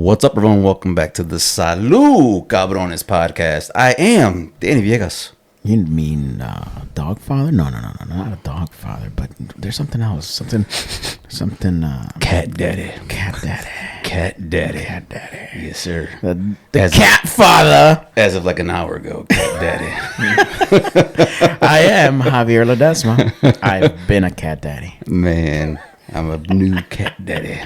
What's up, everyone? Welcome back to the Salud Cabrones podcast. I am Danny Viegas. You mean dog father? No, not a dog father, but there's something else. Something. Cat daddy. Cat daddy. Cat daddy. Cat daddy. Yes, sir. The As cat father. As of like an hour ago, cat daddy. I am Javier Ledesma. I've been a cat daddy. Man, I'm a new cat daddy.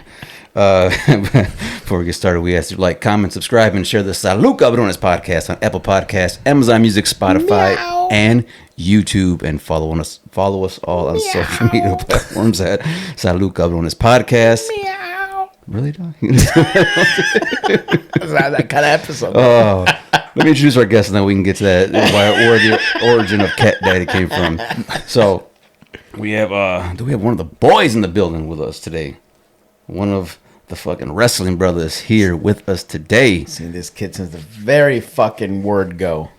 Before we get started, we ask you to like, comment, subscribe, and share the Salud Cabrones podcast on Apple Podcasts, Amazon Music, Spotify, and YouTube. And follow us all on social media platforms at Salud Cabrones podcast. Meow. Really, dog? Is that kind of episode? Let me introduce our guest, and then we can get to that where the origin of Cat Daddy came from. So we have one of the boys in the building with us today. One of the fucking wrestling brothers here with us today. Seen this kid since the very fucking word go.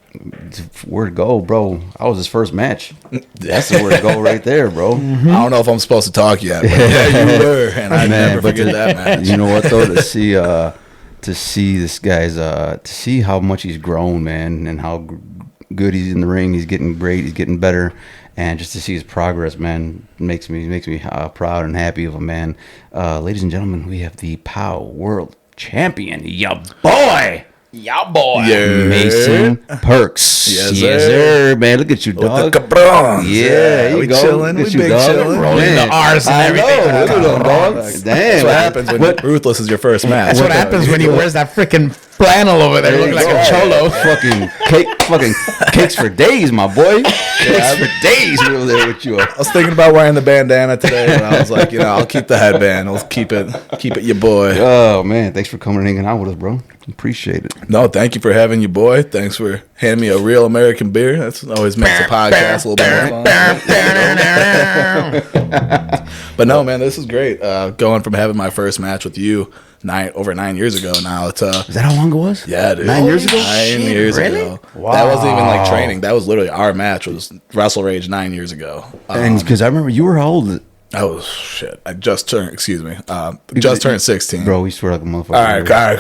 Word go, bro. I was his first match. That's the word go right there, bro. Mm-hmm. I don't know if I'm supposed to talk yet, but yeah, you were, and I never forget that match. You know what though? To see this guy's to see how much he's grown, man, and how good he's in the ring. He's getting great. He's getting better. And just to see his progress, man, makes me proud and happy of him, man. Ladies and gentlemen, we have the POW World Champion, ya boy, Mason Percs. Yes, sir, man. Look at you, dog. With the cabrones. Yeah, we chilling. We big chilling. Rolling the R's and everything. Look at them, dog. Damn. That's what happens when Ruthless is your first match. That's what happens when he wears that freaking flannel over there. Look like a cholo. Fucking cakes for days, my boy. Cakes for days over there with you. I was thinking about wearing the bandana today, but I was like, I'll keep the headband. I'll keep it your boy. Oh man, thanks for coming and hanging out with us, bro. Appreciate it. No, thank you for having you, boy. Thanks for handing me a real American beer. That's always makes the podcast a little bit more fun. But no, man, this is great. Going from having my first match with you over 9 years ago now. It's Is that how long it was? Yeah, dude. 9 years ago? 9 years ago. Wow. That wasn't even like training. That was literally our match. Was Wrestle Rage 9 years ago. And because I remember you were how old? Oh shit! I just turned. Excuse me. Just turned 16. Bro, we swear like a motherfucker. All right.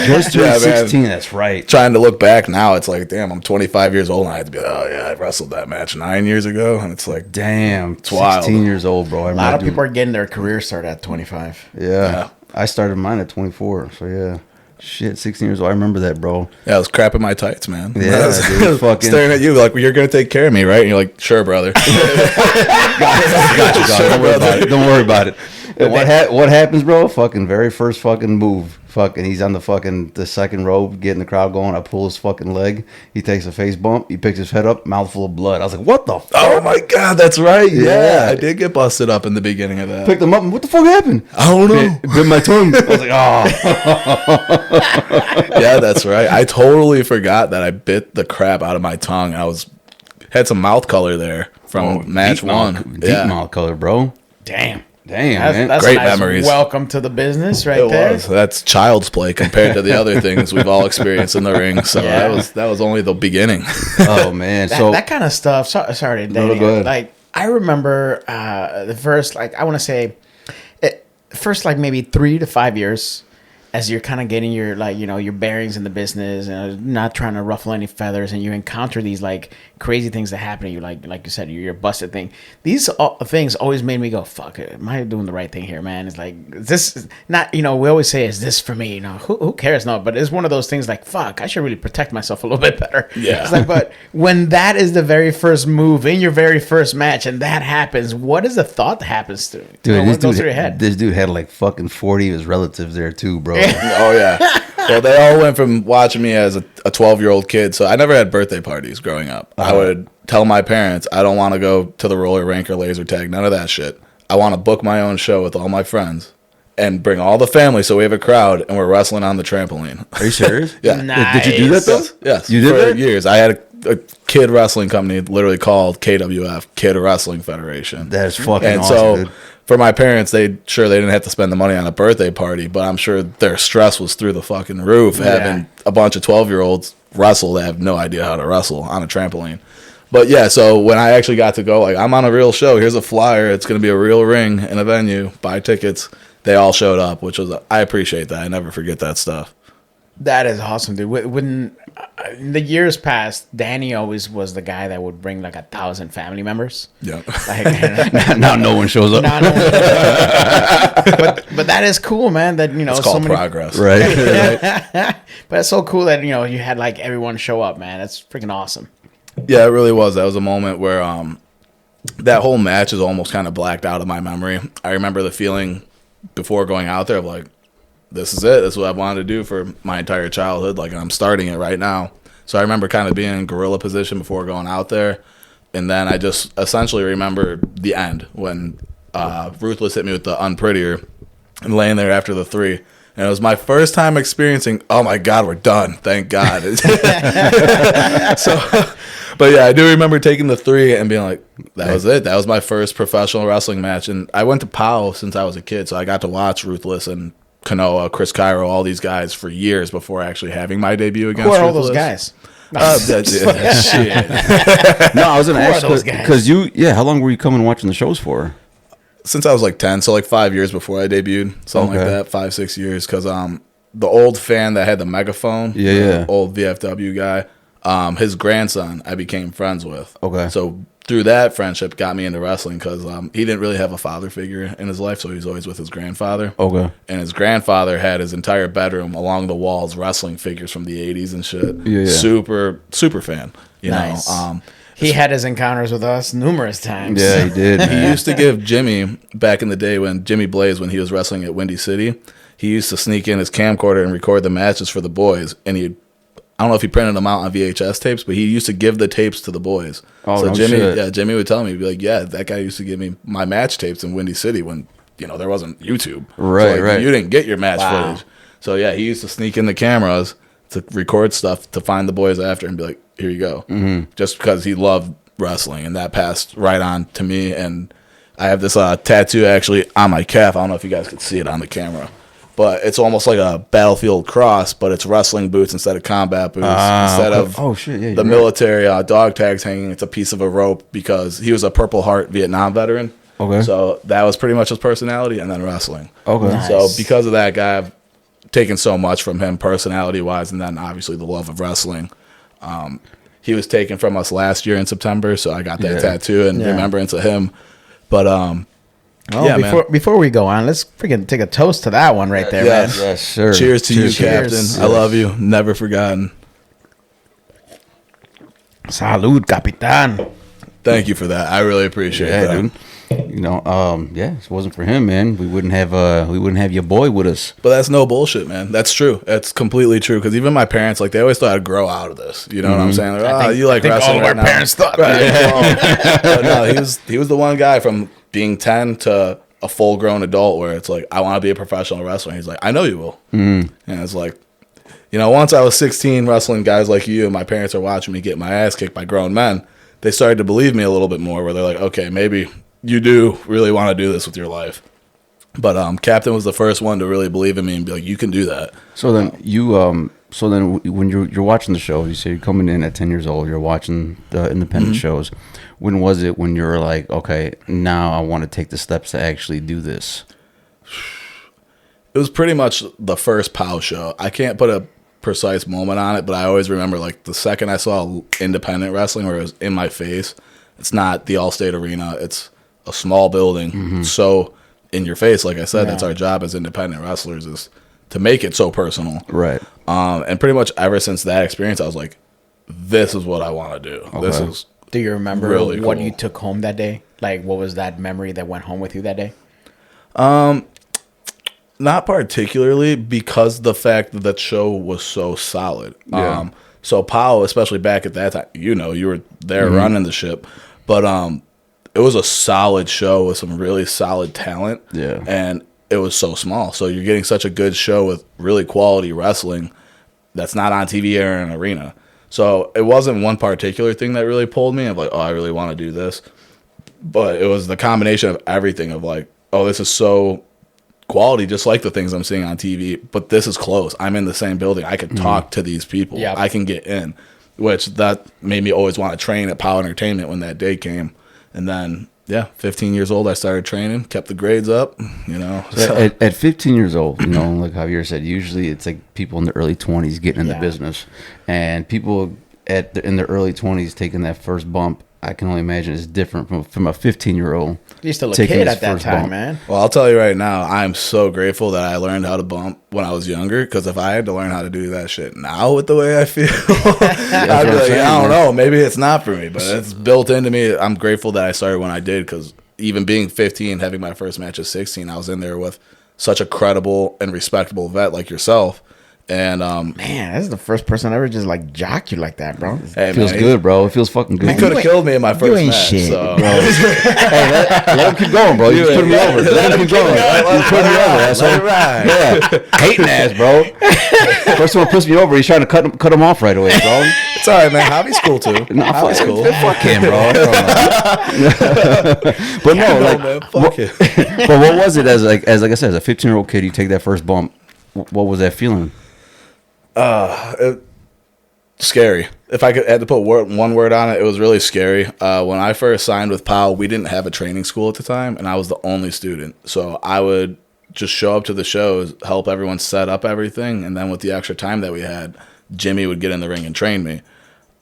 Just turned 16. That's right. Trying to look back now, it's like, damn, I'm 25 years old, and I had to be like, oh yeah, I wrestled that match 9 years ago, and it's like, damn, it's wild. 16 years old, bro. A lot of people are getting their career started at 25. Yeah. I started mine at 24. So yeah. Shit, 16 years old. I remember that, bro. Yeah, I was crapping my tights, man. Yeah, dude, fucking staring at you like, well, you're gonna take care of me, right? And you're like, sure, brother. Got you, dog. Don't worry about it. And what happens, bro? Fucking very first fucking move. Fucking, he's on the second row, getting the crowd going. I pull his fucking leg. He takes a face bump. He picks his head up, mouthful of blood. I was like, what the fuck? Oh my god, that's right. Yeah. I did get busted up in the beginning of that. Picked him up. And what the fuck happened? I don't know. Bit my tongue. I was like, oh. Yeah, that's right. I totally forgot that I bit the crap out of my tongue. Had some mouth color there from match one. Deep mouth color, bro. Damn. Man. That's great a nice memories. Welcome to the business, right It there. was. That's child's play compared to the other things we've all experienced in the ring. So Yeah. that was only the beginning. Oh man. That kind of stuff. Sorry, Danny. go ahead. Like I remember the first, like I want to say, first like maybe 3 to 5 years, as you're kind of getting your your bearings in the business and not trying to ruffle any feathers, and you encounter these like crazy things that happen to you, like you said, you're busted thing. These things always made me go, fuck it, am I doing the right thing here, man? It's like, is this not, we always say, is this for me? Who cares? No, but it's one of those things like, fuck, I should really protect myself a little bit better. Yeah. It's like, but when that is the very first move in your very first match and that happens, what is the thought that happens to Dude, what goes through your head? This dude had like fucking 40 of his relatives there too, bro. Oh yeah. Well, they all went from watching me as a 12-year-old kid. So I never had birthday parties growing up. I would tell my parents, I don't want to go to the roller rink or laser tag, none of that shit. I want to book my own show with all my friends and bring all the family so we have a crowd and we're wrestling on the trampoline. Are you serious? Yeah. Nice. Did you do that though? Yes. You did for that? years. I had a kid wrestling company literally called KWF, Kid Wrestling Federation. That is fucking And awesome, so dude. for my parents, they didn't have to spend the money on a birthday party, but I'm sure their stress was through the fucking roof having a bunch of 12-year-olds wrestle that have no idea how to wrestle on a trampoline. But yeah, so when I actually got to go, like, I'm on a real show. Here's a flyer. It's going to be a real ring in a venue. Buy tickets. they all showed up, which was I appreciate that. I never forget that stuff. That is awesome, dude. When in the years past, Danny always was the guy that would bring like 1,000 family members. Yeah. Like, Now no one shows up. but that is cool, man. That It's called progress. Right. But it's so cool that you had like everyone show up, man. That's freaking awesome. Yeah, it really was. That was a moment where that whole match is almost kind of blacked out of my memory. I remember the feeling before going out there of like, this is it. This is what I wanted to do for my entire childhood. Like, I'm starting it right now. So I remember kind of being in gorilla position before going out there. And then I just essentially remember the end when Ruthless hit me with the unprettier and laying there after the 3. And it was my first time experiencing, oh my God, we're done. Thank God. But yeah, I do remember taking the 3 and being like, that was it. That was my first professional wrestling match. And I went to POW since I was a kid. So I got to watch Ruthless and Kanoa, Chris Cairo, all these guys for years before actually having my debut against Who are all Ruthless. those guys? Shit. No, I was gonna Who are ask those guys? because how long were you coming watching the shows for? Since I was like 10, so like 5 years before I debuted, something like Okay. that, 5-6 years. Because the old fan that had the megaphone, the old VFW guy, his grandson, I became friends with. Okay. So through that friendship, got me into wrestling because he didn't really have a father figure in his life, so he was always with his grandfather. Okay. And his grandfather had his entire bedroom along the walls wrestling figures from the 80s and shit. Yeah. Super fan. You Nice. know. He had his encounters with us numerous times. Yeah, he did. He used to give Jimmy, back in the day when Jimmy Blaze, when he was wrestling at Windy City, he used to sneak in his camcorder and record the matches for the boys. And I don't know if he printed them out on VHS tapes, but he used to give the tapes to the boys. Oh, so no Jimmy, shit. Jimmy would tell me, he'd be like, yeah, that guy used to give me my match tapes in Windy City when, there wasn't YouTube. Right, so, right. You didn't get your match Wow. footage. So yeah, he used to sneak in the cameras to record stuff to find the boys after and be like, here you go. Mm-hmm. Just because he loved wrestling, and that passed right on to me. And I have this tattoo actually on my calf. I don't know if you guys could see it on the camera, but it's almost like a battlefield cross, but it's wrestling boots instead of combat boots. Instead of the military dog tags hanging, it's a piece of a rope because he was a Purple Heart Vietnam veteran. Okay. So that was pretty much his personality, and then wrestling. Okay. Nice. So because of that guy, I've taken so much from him personality-wise, and then obviously the love of wrestling. He was taken from us last year in September, so I got that tattoo in remembrance of him. But before we go on, let's freaking take a toast to that one right there, Yes. man. Yes, sir. Cheers to you, Captain. Cheers. I love you. Never forgotten. Salud, Capitan. Thank you for that. I really appreciate that. dude. If it wasn't for him, man, we wouldn't have your boy with us. But that's no bullshit, man. That's true. That's completely true. Because even my parents, like, they always thought I'd grow out of this. You know what I'm saying? Like, you like I think wrestling all of our right now. parents thought Right. that. But no, he was the one guy from being 10 to a full grown adult where it's like, I want to be a professional wrestler. And he's like, I know you will. And it's like, once I was 16 wrestling guys like you, and my parents are watching me get my ass kicked by grown men, they started to believe me a little bit more where they're like, okay, maybe you do really want to do this with your life. But Captain was the first one to really believe in me and be like, you can do that. So then when you're watching the show, you say you're coming in at 10 years old, you're watching the independent shows. When was it when you were like, okay, now I want to take the steps to actually do this? It was pretty much the first POW show. I can't put a precise moment on it, but I always remember like the second I saw independent wrestling where it was in my face. It's not the Allstate Arena. It's a small building. So in your face, like I said, that's our job as independent wrestlers is to make it so personal. Right. And pretty much ever since that experience, I was like, this is what I want to do. Okay. This is Do you remember really what cool. you took home that day? Like, what was that memory that went home with you that day? not particularly because the fact that show was so solid. Yeah. So Powell, especially back at that time, you were there running the ship, but it was a solid show with some really solid talent. Yeah. And it was so small. So you're getting such a good show with really quality wrestling that's not on TV or in an arena. So it wasn't one particular thing that really pulled me of like, oh, I really want to do this. But it was the combination of everything of like, oh, this is so quality, just like the things I'm seeing on TV, but this is close. I'm in the same building. I can talk to these people. Yep. I can get in, which that made me always want to train at Power Entertainment when that day came. And then, yeah, 15 years old, I started training, kept the grades up, you know. So. At 15 years old, you know, like Javier said, usually it's like people in the early 20s getting in the business, and people in their early 20s taking that first bump. I can only imagine it's different from a 15-year-old. You're still a kid at that time, man. Well, I'll tell you right now, I'm so grateful that I learned how to bump when I was younger. Because if I had to learn how to do that shit now with the way I feel, I'd be like, I don't know, maybe it's not for me. But it's built into me. I'm grateful that I started when I did. Because even being 15, having my first match at 16, I was in there with such a credible and respectable vet like yourself. And man, this is the first person ever just like jock you like that, bro. It feels good, bro. It feels fucking good. He could have killed me in my first ain't match. Shit, so. bro. Hey, let him keep going, bro. You just put me over. Let him keep going. You put me over, asshole. Yeah, hating ass, bro. First one puts me over. He's trying to cut him off right away, bro. It's all right, man. Javi's cool too. No, Javi's cool. Fuck him, bro. But no, like, man, fuck it. But what was it as like I said, as a 15-year-old kid, you take that first bump. What was that feeling? Scary. If I had to put one word on it, it was really scary. When I first signed with POW, we didn't have a training school at the time, and I was the only student. So I would just show up to the shows, help everyone set up everything, and then with the extra time that we had, Jimmy would get in the ring and train me,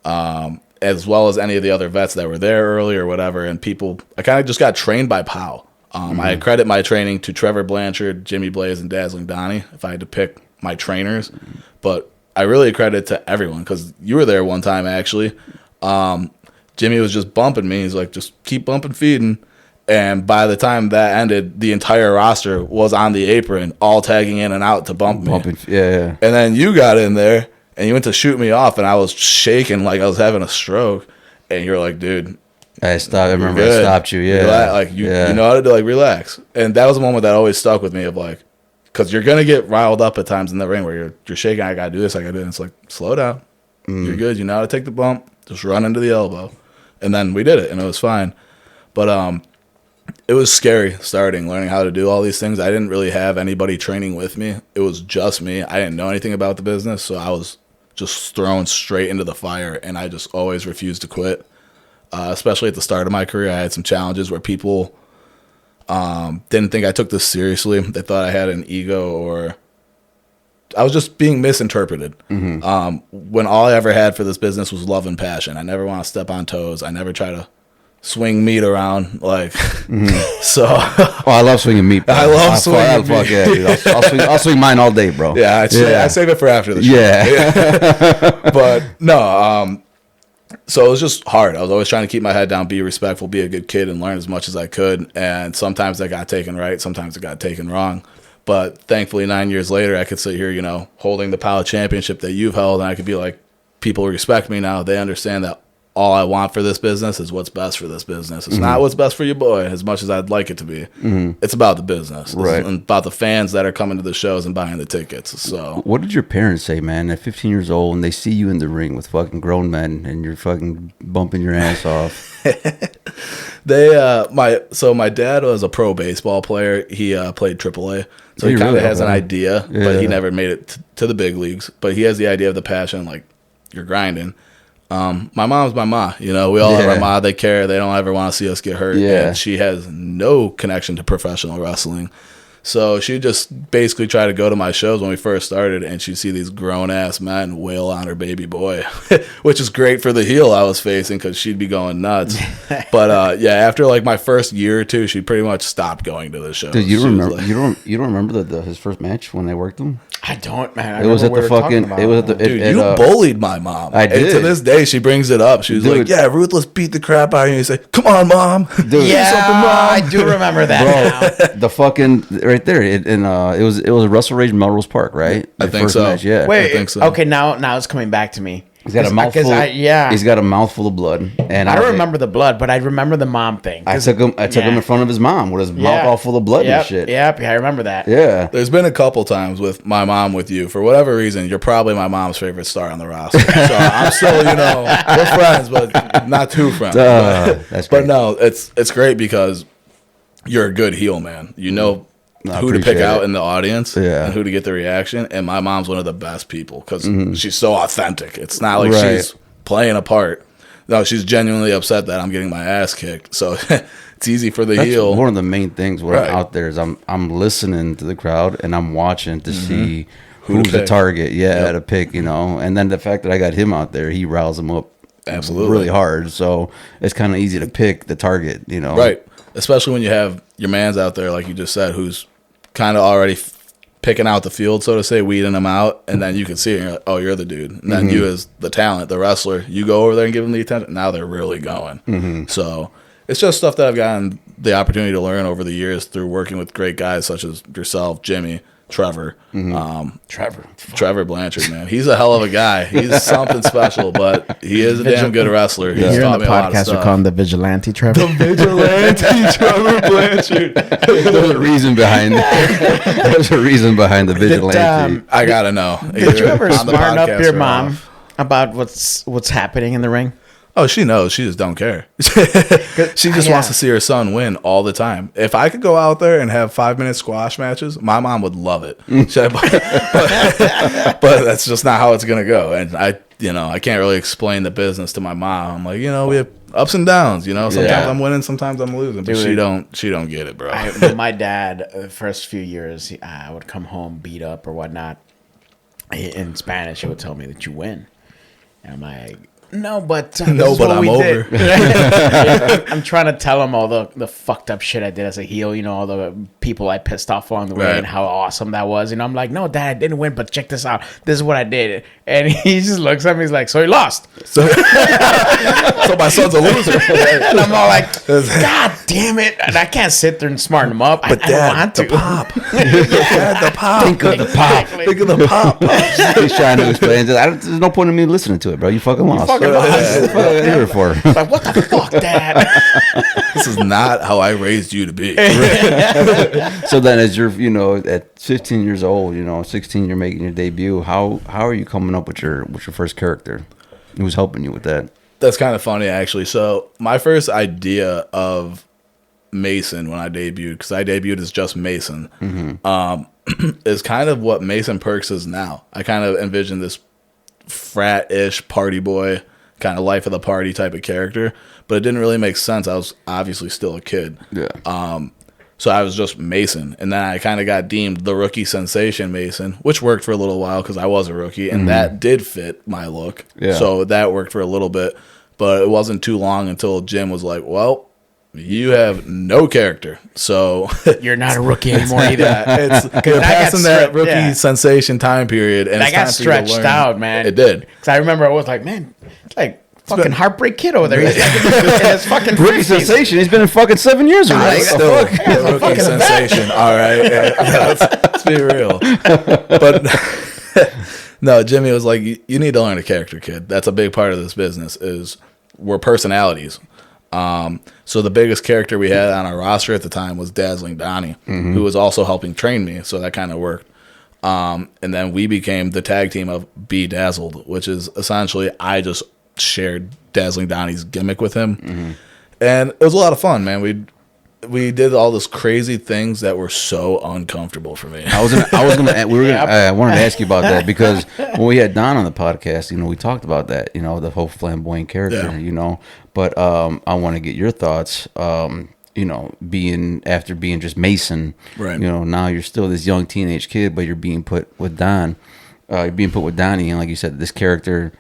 as well as any of the other vets that were there early or whatever. And people, I kind of just got trained by POW. I credit my training to Trevor Blanchard, Jimmy Blaze, and Dazzling Donnie, if I had to pick my trainers. But I really credit to everyone, because you were there one time, actually. Jimmy was just bumping me. He's like, just keep bumping, feeding. And by the time that ended, the entire roster was on the apron, all tagging in and out to bump me. Yeah. And then you got in there, and you went to shoot me off, and I was shaking like I was having a stroke. And you're like, dude. I stopped. I remember I stopped you. Yeah. You know how to, like, relax. And that was a moment that always stuck with me of, like, because you're going to get riled up at times in the ring where you're shaking. I got to do this. I got to do it. And it's like, slow down. You're good. You know how to take the bump. Just run into the elbow. And then we did it, and it was fine. But it was scary starting, learning how to do all these things. I didn't really have anybody training with me. It was just me. I didn't know anything about the business, so I was just thrown straight into the fire, and I just always refused to quit. Especially at the start of my career, I had some challenges where people didn't think I took this seriously. They thought I had an ego, or I was just being misinterpreted. When all I ever had for this business was love and passion. I never want to step on toes. I never try to swing meat around, like. So. Oh, I love swinging meat, bro. I love swinging meat. Fuck yeah, dude. I'll swing mine all day, bro. Yeah, I save it for after the show. Yeah. But no, so it was just hard. I was always trying to keep my head down, be respectful, be a good kid, and learn as much as I could. And sometimes I got taken right, sometimes it got taken wrong. But thankfully, 9 years later, I could sit here, you know, holding the POW championship that you've held, and I could be like, people respect me now. They understand that all I want for this business is what's best for this business. It's not what's best for your boy, as much as I'd like it to be. It's about the business. Right. It's about the fans that are coming to the shows and buying the tickets. So, what did your parents say, man, at 15 years old, and they see you in the ring with fucking grown men and you're fucking bumping your ass off? My dad was a pro baseball player. He played AAA. So he kind of really has an idea, but he never made it to the big leagues. But he has the idea of the passion, like, you're grinding. My mom's my ma. You know, we all have our ma. They care. They don't ever want to see us get hurt. Yeah. And she has no connection to professional wrestling. So she just basically tried to go to my shows when we first started, and she'd see these grown-ass men wail on her baby boy, which is great for the heel I was facing because she'd be going nuts. But, yeah, after, like, my first year or two, she pretty much stopped going to the shows. Dude, you remember? Like, you don't remember his first match when they worked him? I don't, man. It was at the fucking. It was at the. Dude, you bullied my mom. I did. And to this day, she brings it up. She was like, "Yeah, Ruthless beat the crap out of you." You say, "Come on, mom." Dude, yeah, I do remember that. Bro, the fucking right there. It was Russell Rage Melrose Park, right? I think so. Match, yeah. Wait, I think so. Okay, now it's coming back to me. He's got a mouthful. He's got a mouthful of blood, and I don't remember the blood, but I remember the mom thing. I took him in front of his mom with his mouth all full of blood and shit. Yep, I remember that. Yeah. There's been a couple times with my mom with you. For whatever reason, you're probably my mom's favorite star on the roster. So I'm still, we're friends, but not too friends. That's great. But no, it's great because you're a good heel, man. You know who to pick out in the audience and who to get the reaction. And my mom's one of the best people because she's so authentic. It's not like she's playing a part. No, she's genuinely upset that I'm getting my ass kicked. So it's easy for the That's heel. one of the main things when Right. I'm out there is I'm listening to the crowd and I'm watching to see Who to who's the pick. target. Yeah, Yep. to pick, and then the fact that I got him out there, he riles him up Absolutely. really hard. So it's kind of easy to pick the target. Right. Especially when you have your mans out there, like you just said, who's kind of already picking out the field, so to say, weeding them out, and then you can see it, and you're like, oh, you're the dude. And then you as the talent, the wrestler, you go over there and give them the attention. Now they're really going. So it's just stuff that I've gotten the opportunity to learn over the years through working with great guys such as yourself, Jimmy, Trevor. Trevor Blanchard, man. He's a hell of a guy. He's something special, but he is a damn good wrestler. He's Here taught on me the a lot of podcast, we stuff. call him the Vigilante Trevor. Vigilante Trevor Blanchard. There's a reason behind there's a reason behind the vigilante. I gotta know. Did you ever On the smarten up podcast your or mom off. about what's happening in the ring? Oh, she knows. She just don't care. She just Yeah. wants to see her son win all the time. If I could go out there and have 5-minute squash matches, my mom would love it. But that's just not how it's gonna go. And I can't really explain the business to my mom. I'm like, we have ups and downs. Sometimes Yeah. I'm winning, sometimes I'm losing. But Dude. she don't get it, bro. My dad, the first few years, I would come home beat up or whatnot. In Spanish, he would tell me that you win. And I'm like, no, but this No, is but what I'm we over. did. I'm trying to tell him all the fucked up shit I did as a heel, all the people I pissed off along the way Right. and how awesome that was. I'm like, no, Dad, I didn't win, but check this out. This is what I did. And he just looks at me, he's like, so he lost. So my son's a loser. And I'm all like, God damn it. And I can't sit there and smarten him up. But I don't want to. the pop. Dad, the pop. Think of the pop. Exactly. Think of the pop. He's trying to explain. There's no point in me listening to it, bro. You fucking lost. fucking lost. What the fuck are you here for? Like, what the fuck, Dad? This is not how I raised you to be. So then, as you're, at 15 years old, 16, you're making your debut. How are you coming up with your first character? Who's helping you with that? That's kind of funny, actually. So my first idea of Mason when I debuted, because I debuted as just Mason, is kind of what Mason Percs is now. I kind of envisioned this frat-ish party boy, kind of life of the party type of character, but it didn't really make sense. I was obviously still a kid. Yeah. So I was just Mason, and then I kind of got deemed the rookie sensation Mason, which worked for a little while because I was a rookie, and that did fit my look. Yeah. So that worked for a little bit, but it wasn't too long until Jim was like, well, you have no character, so You're not a rookie anymore either. you're passing that rookie yeah. sensation time period, and I it's got time for you to stretched learn. out, man. It did. Because I remember I was like, man, it's like fucking heartbreak kid over there. He's like in his fucking Rookie 50s. sensation. He's been in fucking 7 years already. Still What the fuck? a rookie sensation. All right, yeah, let's be real. But no, Jimmy was like, you need to learn a character, kid. That's a big part of this business. We're personalities. So the biggest character we had on our roster at the time was Dazzling Donnie, who was also helping train me. So that kind of worked. And then we became the tag team of Be Dazzled, which is essentially I just shared Dazzling Donnie's gimmick with him, and it was a lot of fun, man. We did all those crazy things that were so uncomfortable for me. I wanted to ask you about that because when we had Don on the podcast, we talked about that, the whole flamboyant character, Yeah. But I want to get your thoughts. Being just Mason, Right. Now you're still this young teenage kid, but you're being put with Don. You're being put with Donnie, and like you said, this character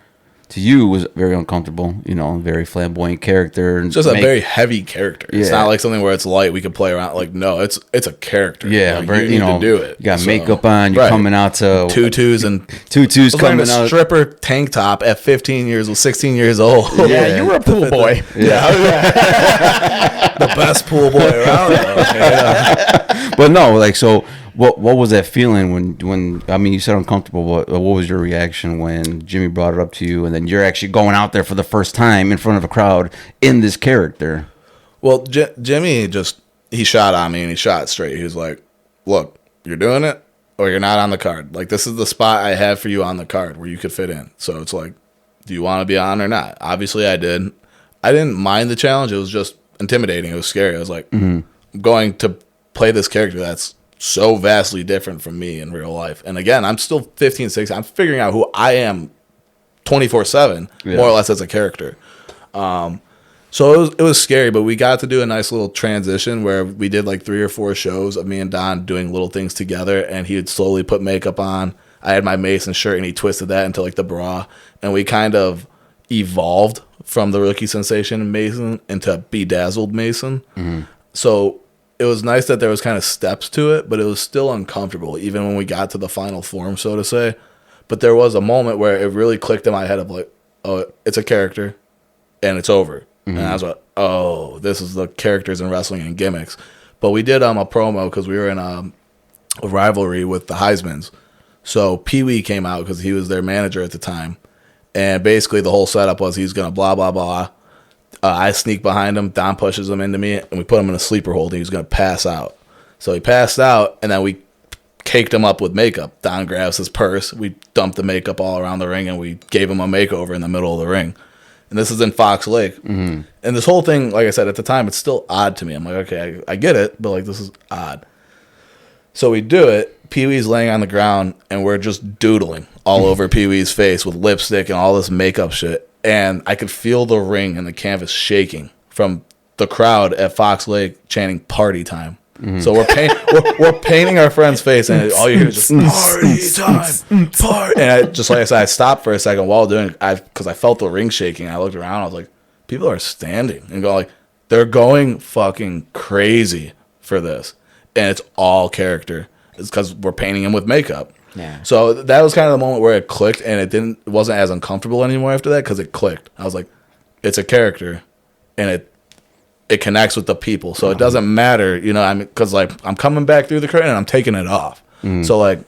to you was very uncomfortable. Very flamboyant character. And It's just a very heavy character. It's Yeah. not like something where it's light we could play around. Like, no, it's a character. Yeah, Like, very, you need to do it. You got So, makeup on. You're right. coming out to tutus and tutus I was wearing coming a out. stripper tank top at 15 years old, 16 years old. Yeah, you were a pool boy. The best pool boy around. Yeah. But no, like, so what was that feeling when I mean, you said uncomfortable. What was your reaction when Jimmy brought it up to you, and then you're actually going out there for the first time in front of a crowd in this character? Well, Jimmy he shot on me and he shot straight. He was like, "Look, you're doing it, or you're not on the card. Like, this is the spot I have for you on the card where you could fit in. So it's like, do you want to be on or not?" Obviously, I did. I didn't mind the challenge. It was just intimidating. It was scary. I was like, I'm going to play this character that's so vastly different from me in real life. And again, I'm still 15, 16. I'm figuring out who I am 24/7, more or less as a character. So it was scary, but we got to do a nice little transition where we did like 3 or 4 shows of me and Don doing little things together, and he would slowly put makeup on. I had my Mason shirt, and he twisted that into like the bra, and we kind of evolved from the rookie sensation Mason into bedazzled Mason. So it was nice that there was kind of steps to it, but it was still uncomfortable, even when we got to the final form, so to say. But there was a moment where it really clicked in my head of like, oh, it's a character, and it's over. And I was like, oh, this is the characters in wrestling and gimmicks. But we did a promo because we were in a rivalry with the Heismans. So Pee Wee came out because he was their manager at the time. And basically the whole setup was he's going to blah, blah, blah. I sneak behind him. Don pushes him into me, and we put him in a sleeper hold. And he was going to pass out. So he passed out, and then we caked him up with makeup. Don grabs his purse. We dumped the makeup all around the ring, and we gave him a makeover in the middle of the ring. And this is in Fox Lake. And this whole thing, like I said, at the time, it's still odd to me. I'm like, okay, I get it, but like this is odd. So we do it. Pee-wee's laying on the ground, and we're just doodling all over Pee-wee's face with lipstick and all this makeup shit. And I could feel the ring and the canvas shaking from the crowd at Fox Lake chanting "party time." So we're painting our friend's face, and all you hear is just "party time, party." And like I said, I stopped for a second while doing it because I felt the ring shaking. I looked around, I was like, people are standing and going like, they're going fucking crazy for this, and it's all character. It's because we're painting him with makeup. Yeah. So that was kind of the moment where it clicked, and it wasn't as uncomfortable anymore after that because it clicked. I was like, it's a character, and it connects with the people, so it doesn't matter, you know. I mean, because like I'm coming back through the curtain and I'm taking it off, so like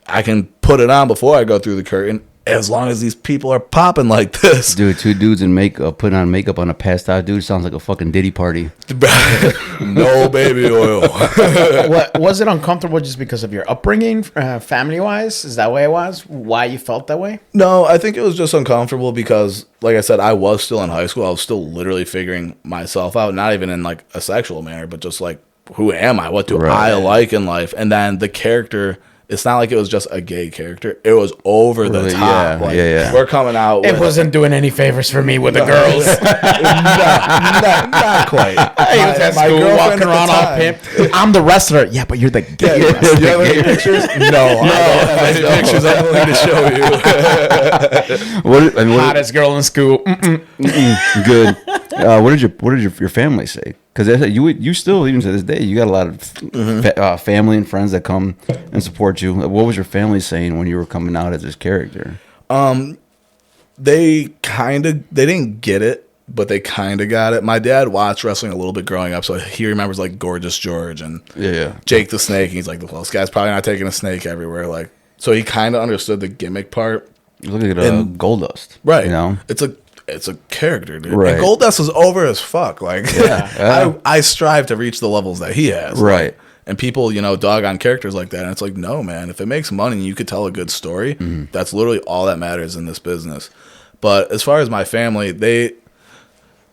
I can put it on before I go through the curtain, as long as these people are popping like this. Dude, 2 dudes in makeup putting on makeup on a passed out dude sounds like a fucking Diddy party. No baby oil. What was it uncomfortable just because of your upbringing, family wise? Is that way it was? Why you felt that way? No, I think it was just uncomfortable because, like I said, I was still in high school. I was still literally figuring myself out, not even in like a sexual manner, but just like, who am I? What do I like in life? And then the character, it's not like it was just a gay character. It was over the top. Yeah. We're coming out. It wasn't doing any favors for me with the girls. not quite. He was at school walking around all pimped. I'm the wrestler. Yeah, but you're the gay wrestler. Do you have any pictures? No, I don't have any pictures. I'm willing to show you. Hottest girl in school. Good. What did your family say? Because you still, even to this day, you got a lot of family and friends that come and support you. What was your family saying when you were coming out as this character? They didn't get it, but they kind of got it. My dad watched wrestling a little bit growing up, so he remembers like Gorgeous George and Jake the Snake. And he's like, well, this guy's probably not taking a snake everywhere. Like, so he kind of understood the gimmick part. Look at Goldust, right? You know, it's a character, dude. Right. And Goldust is over as fuck. Like, I strive to reach the levels that he has. Right. Like, and people, dog on characters like that. And it's like, no, man, if it makes money and you could tell a good story, that's literally all that matters in this business. But as far as my family, they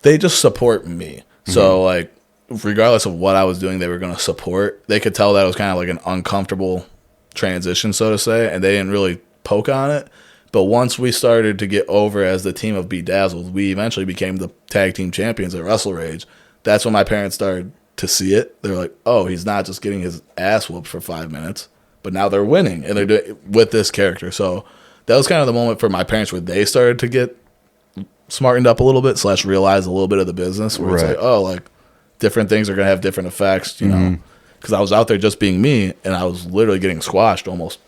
just support me. So, like, regardless of what I was doing, they were going to support. They could tell that it was kind of like an uncomfortable transition, so to say, and they didn't really poke on it. But once we started to get over as the team of Bedazzled, we eventually became the tag team champions at Wrestle Rage. That's when my parents started to see it. They're like, oh, he's not just getting his ass whooped for 5 minutes, but now they're winning, and they're doing it with this character. So that was kind of the moment for my parents where they started to get smartened up a little bit / realize a little bit of the business where it's like, oh, like different things are going to have different effects, you know, because I was out there just being me, and I was literally getting squashed almost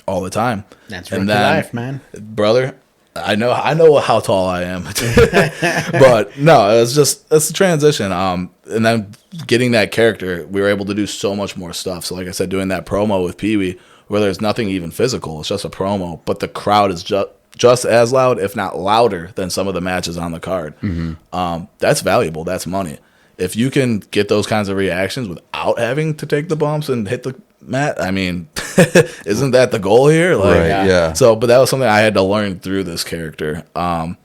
all the time. That's rookie life, man. Brother, I know how tall I am. But no, it's the transition. And then getting that character, we were able to do so much more stuff. So like I said, doing that promo with Pee-wee, where there's nothing even physical, it's just a promo, but the crowd is just as loud, if not louder, than some of the matches on the card. That's valuable. That's money. If you can get those kinds of reactions without having to take the bumps and hit the mat, I mean, isn't that the goal here? Like, right, yeah. So, but that was something I had to learn through this character. But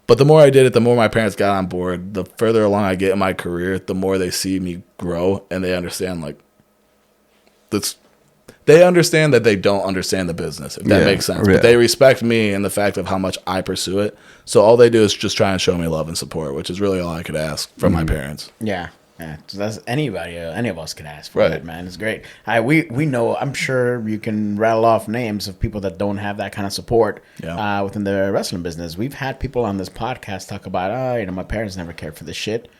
the more I did it, the more my parents got on board. The further along I get in my career, the more they see me grow, and they understand, like, they understand that they don't understand the business, if that makes sense. Yeah. But they respect me and the fact of how much I pursue it. So all they do is just try and show me love and support, which is really all I could ask from my parents. Yeah. Yeah, so that's anybody, any of us could ask for Right. that, man. It's great. We know. I'm sure you can rattle off names of people that don't have that kind of support within the wrestling business. We've had people on this podcast talk about, my parents never cared for this shit,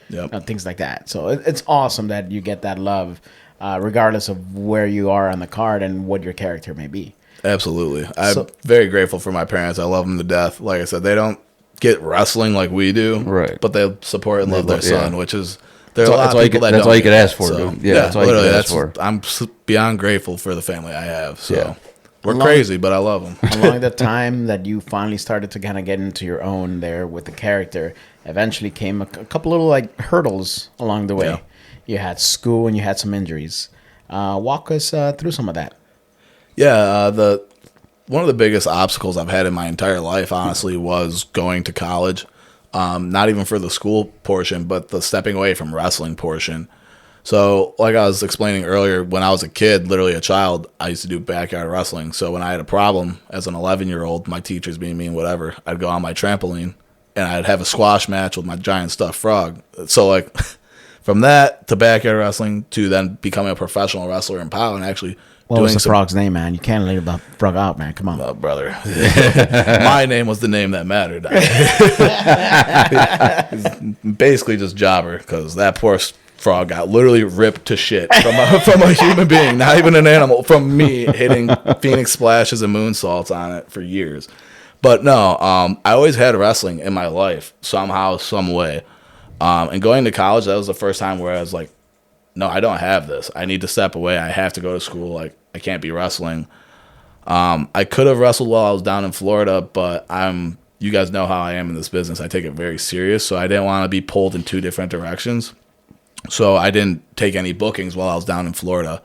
things like that. So it's awesome that you get that love, regardless of where you are on the card and what your character may be. Absolutely, I'm very grateful for my parents. I love them to death. Like I said, they don't get wrestling like we do, right? But they support and love their son, which is. There are That's a lot of people that don't. That's all you could ask for, so, dude. Yeah, that's all you could ask for. I'm beyond grateful for the family I have. So we're crazy, but I love them. Along the time that you finally started to kind of get into your own there with the character, eventually came a couple little like hurdles along the way. Yeah. You had school and you had some injuries. Walk us through some of that. Yeah, one of the biggest obstacles I've had in my entire life, honestly, was going to college. Not even for the school portion, but the stepping away from wrestling portion. So, like I was explaining earlier, when I was a kid, literally a child, I used to do backyard wrestling. So when I had a problem as an 11-year-old, my teachers being mean, whatever, I'd go on my trampoline and I'd have a squash match with my giant stuffed frog. So, like, from that to backyard wrestling to then becoming a professional wrestler in POW and actually What was the frog's name, man? You can't leave the frog out, man. Come on. Oh, brother. My name was the name that mattered. Basically just jobber, because that poor frog got literally ripped to shit from a human being, not even an animal, from me hitting Phoenix splashes and moonsaults on it for years. But no, I always had wrestling in my life, somehow, some way. And going to college, that was the first time where I was like, no, I don't have this. I need to step away. I have to go to school. Like, I can't be wrestling. I could have wrestled while I was down in Florida, but you guys know how I am in this business. I take it very serious, so I didn't want to be pulled in two different directions. So I didn't take any bookings while I was down in Florida.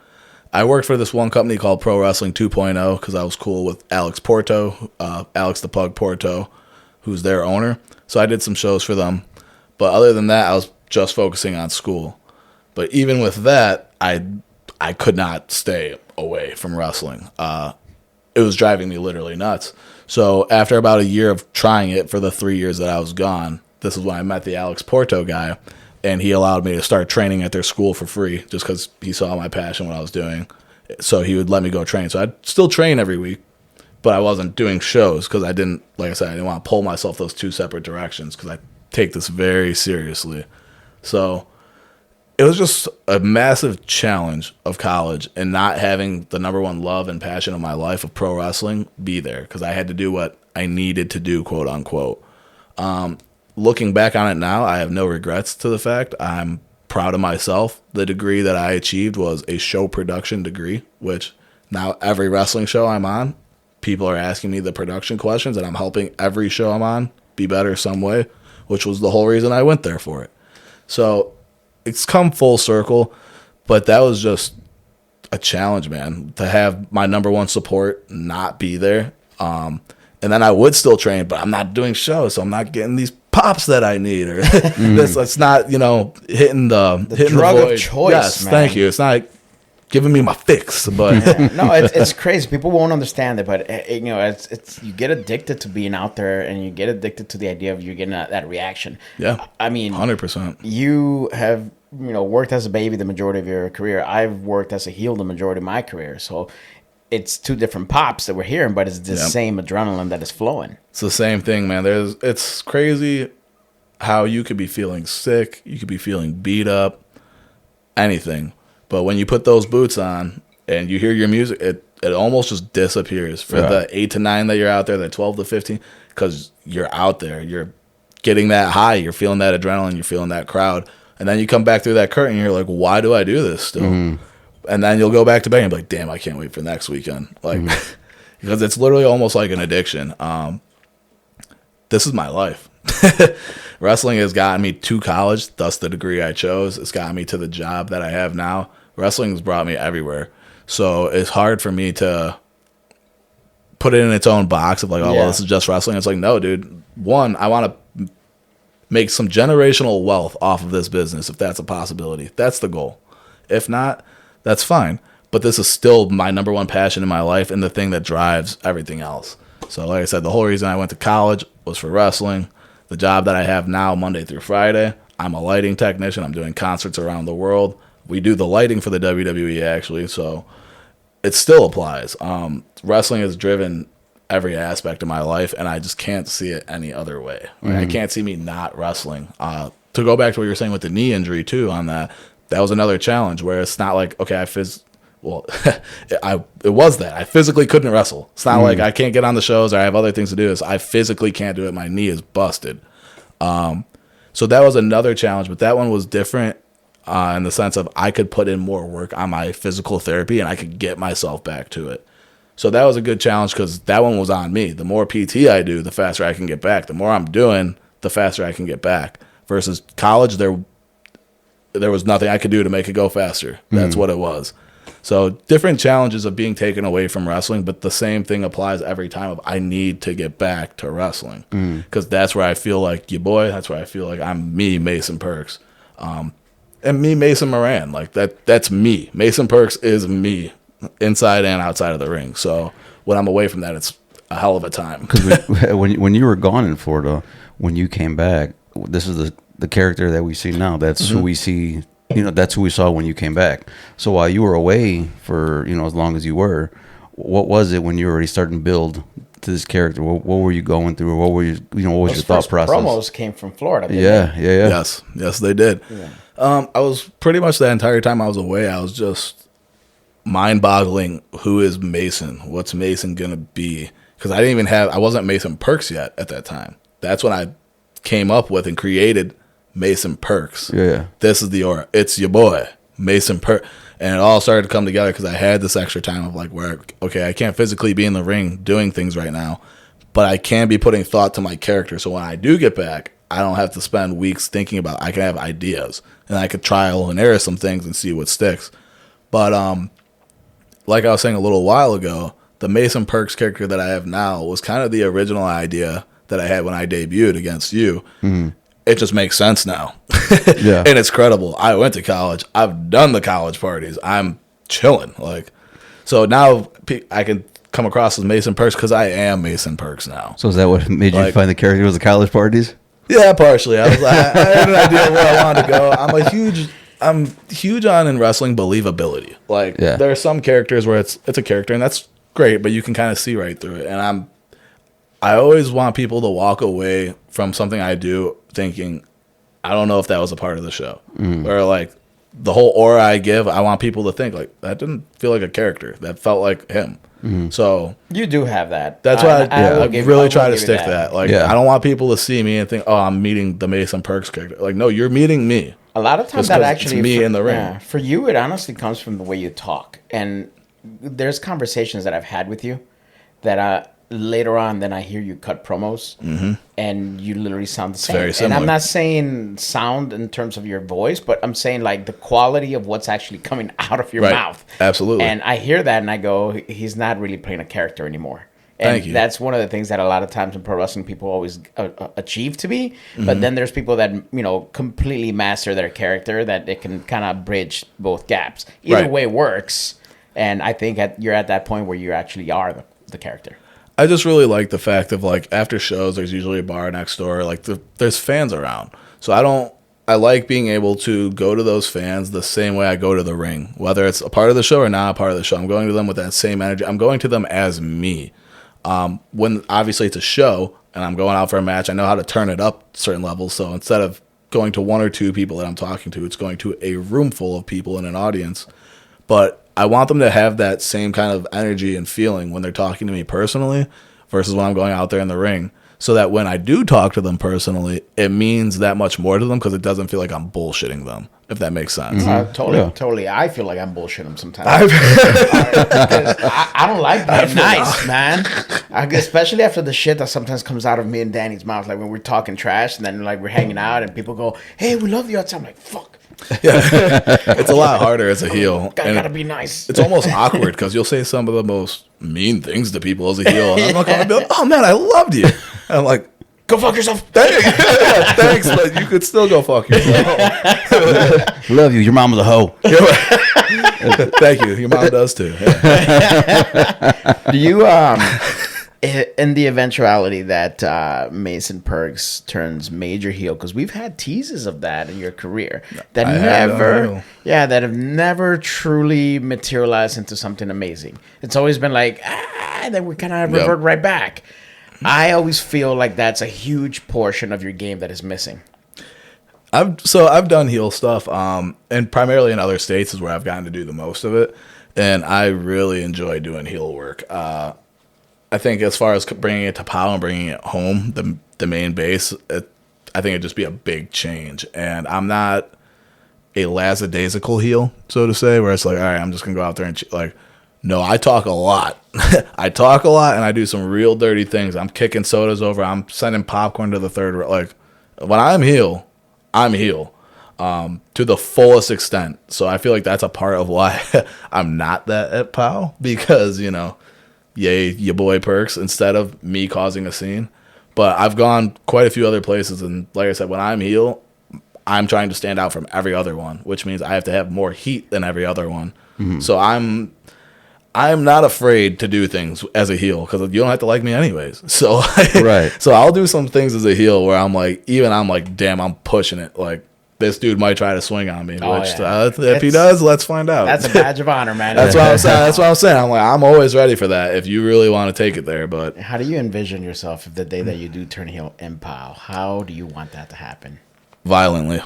I worked for this one company called Pro Wrestling 2.0 because I was cool with Alex Porto, Alex the Pug Porto, who's their owner. So I did some shows for them. But other than that, I was just focusing on school. But even with that, I could not stay away from wrestling. It was driving me literally nuts. So after about a year of trying it for the 3 years that I was gone, this is when I met the Alex Porto guy, and he allowed me to start training at their school for free just because he saw my passion, what I was doing. So he would let me go train. So I'd still train every week, but I wasn't doing shows because I didn't want to pull myself those two separate directions because I take this very seriously. So it was just a massive challenge of college and not having the number one love and passion of my life of pro wrestling be there because I had to do what I needed to do, quote unquote. Looking back on it now, I have no regrets to the fact. I'm proud of myself. The degree that I achieved was a show production degree, which now every wrestling show I'm on, people are asking me the production questions, and I'm helping every show I'm on be better some way, which was the whole reason I went there for it. So it's come full circle, but that was just a challenge, man, to have my number one support not be there. And then I would still train, but I'm not doing shows, so I'm not getting these pops that I need, or it's not, hitting the drug void. of choice. Yes, man. thank you. It's not giving me my fix, but No, it's crazy. People won't understand it, but it's you get addicted to being out there, and you get addicted to the idea of you getting that reaction. Yeah, I mean, 100%. You have worked as a baby the majority of your career. I've worked as a heel the majority of my career, so it's two different pops that we're hearing, but it's the same adrenaline that is flowing. It's the same thing, man. It's crazy how you could be feeling sick, you could be feeling beat up, anything. But when you put those boots on and you hear your music, it almost just disappears for the 8 to 9 that you're out there, the 12 to 15, because you're out there. You're getting that high. You're feeling that adrenaline. You're feeling that crowd. And then you come back through that curtain and you're like, why do I do this still? Mm-hmm. And then you'll go back to bed and be like, damn, I can't wait for next weekend. Like, because it's literally almost like an addiction. This is my life. Wrestling has gotten me to college, thus the degree I chose. It's gotten me to the job that I have now. Wrestling has brought me everywhere. So it's hard for me to put it in its own box of like, well, this is just wrestling. It's like, no, dude. One, I want to make some generational wealth off of this business, if that's a possibility. That's the goal. If not, that's fine. but this is still my number one passion in my life and the thing that drives everything else. So like I said, the whole reason I went to college was for wrestling. The job that I have now, Monday through Friday, I'm a lighting technician. I'm doing concerts around the world. We do the lighting for the WWE, actually, so it still applies. Wrestling has driven every aspect of my life, and I just can't see it any other way. Right? I can't see me not wrestling. To go back to what you were saying with the knee injury, too, on that was another challenge where it's not like, okay, it was that. I physically couldn't wrestle. It's not like I can't get on the shows or I have other things to do. It's I physically can't do it. My knee is busted. So that was another challenge, but that one was different in the sense of I could put in more work on my physical therapy and I could get myself back to it. So that was a good challenge because that one was on me. The more PT I do, the faster I can get back. The more I'm doing, the faster I can get back. Versus college, there was nothing I could do to make it go faster. That's what it was. So different challenges of being taken away from wrestling, but the same thing applies every time of I need to get back to wrestling because that's where I feel like your boy. That's where I feel like I'm me, Mason Percs, and me, Mason Moran. Like that's me. Mason Percs is me, inside and outside of the ring. So when I'm away from that, it's a hell of a time. Because when you were gone in Florida, when you came back, this is the character that we see now. That's who we see. That's who we saw when you came back. So while you were away for, as long as you were, what was it when you were already starting to build to this character? What were you going through? Or what were you, what was your thought process? Promos came from Florida. Yeah. Yes, they did. Yeah. I was pretty much the entire time I was away, I was just mind-boggling. Who is Mason? What's Mason gonna be? Because I wasn't Mason Percs yet at that time. That's when I came up with and created Mason Percs. Yeah. This is the aura. It's your boy, Mason Percs. And it all started to come together because I had this extra time of like where, okay, I can't physically be in the ring doing things right now, but I can be putting thought to my character. So when I do get back, I don't have to spend weeks thinking about it. I can have ideas and I could trial and error some things and see what sticks. But like I was saying a little while ago, the Mason Percs character that I have now was kind of the original idea that I had when I debuted against you. It just makes sense now. Yeah. And it's credible. I went to college. I've done the college parties. I'm chilling. So now I can come across as Mason Percs because I am Mason Percs now. So is that what made you find the character was the college parties? Yeah, partially. I was I had an idea where I wanted to go. I'm huge on in wrestling believability. There are some characters where it's a character and that's great, but you can kind of see right through it. And I always want people to walk away from something I do thinking, I don't know if that was a part of the show. Or the whole aura I give, I want people to think that didn't feel like a character. That felt like him. So you do have that. That's why I really try to stick to that. I don't want people to see me and think, oh, I'm meeting the Mason Percs character. No, you're meeting me. A lot of times that actually, it's me in the ring. Yeah, for you, it honestly comes from the way you talk. And there's conversations that I've had with you that later on, then I hear you cut promos, and you literally sound the same. Very similar. And I'm not saying sound in terms of your voice, but I'm saying the quality of what's actually coming out of your mouth. Absolutely. And I hear that, and I go, he's not really playing a character anymore. And Thank you. That's one of the things that a lot of times in pro wrestling people always achieve to be. But then there's people that completely master their character that they can kind of bridge both gaps. Either way works, and I think you're at that point where you actually are the character. I just really like the fact of after shows, there's usually a bar next door. There's fans around, so I like being able to go to those fans the same way I go to the ring, whether it's a part of the show or not a part of the show. I'm going to them with that same energy. I'm going to them as me. When obviously it's a show and I'm going out for a match, I know how to turn it up certain levels. So instead of going to one or two people that I'm talking to, it's going to a room full of people in an audience. But I want them to have that same kind of energy and feeling when they're talking to me personally versus when I'm going out there in the ring. So that when I do talk to them personally, it means that much more to them because it doesn't feel like I'm bullshitting them, if that makes sense. Totally. I feel like I'm bullshitting them sometimes. I don't like being nice, man. Especially after the shit that sometimes comes out of me and Danny's mouth, when we're talking trash and then we're hanging out and people go, hey, we love you outside. I'm like, fuck. Yeah. It's a lot harder as a heel. Gotta be nice. It's almost awkward because you'll say some of the most mean things to people as a heel. And I'm like, oh man, I loved you. And I'm like, Go fuck yourself. Thanks, but you could still go fuck yourself. Love you. Your mom was a hoe. Thank you. Your mom does too. Yeah. Do you in the eventuality that Mason Percs turns major heel, because we've had teases of that in your career that that have never truly materialized into something amazing. It's always been like, then we kind of revert right back. I always feel like that's a huge portion of your game that is missing. I've done heel stuff, and primarily in other states is where I've gotten to do the most of it, and I really enjoy doing heel work. I think as far as bringing it to POW and bringing it home, the main base, I think it'd just be a big change. And I'm not a lackadaisical heel, so to say, where it's like, all right, I'm just gonna go out there and no, I talk a lot. I talk a lot, and I do some real dirty things. I'm kicking sodas over. I'm sending popcorn to the third row. Like, when I'm heel, I'm heel to the fullest extent. So I feel like that's a part of why I'm not that at POW, because, yay, your boy Percs, instead of me causing a scene. But I've gone quite a few other places, and like I said, when I'm heel, I'm trying to stand out from every other one, which means I have to have more heat than every other one. Mm-hmm. So I'm not afraid to do things as a heel, because you don't have to like me anyways. So right. So I'll do some things as a heel where I'm like, damn, I'm pushing it. Like, this dude might try to swing on me. If he does, let's find out. That's a badge of honor, man. That's what I'm saying. That's what I'm saying. I'm like, I'm always ready for that if you really want to take it there. But how do you envision yourself if the day that you do turn heel in POW? How do you want that to happen? Violently.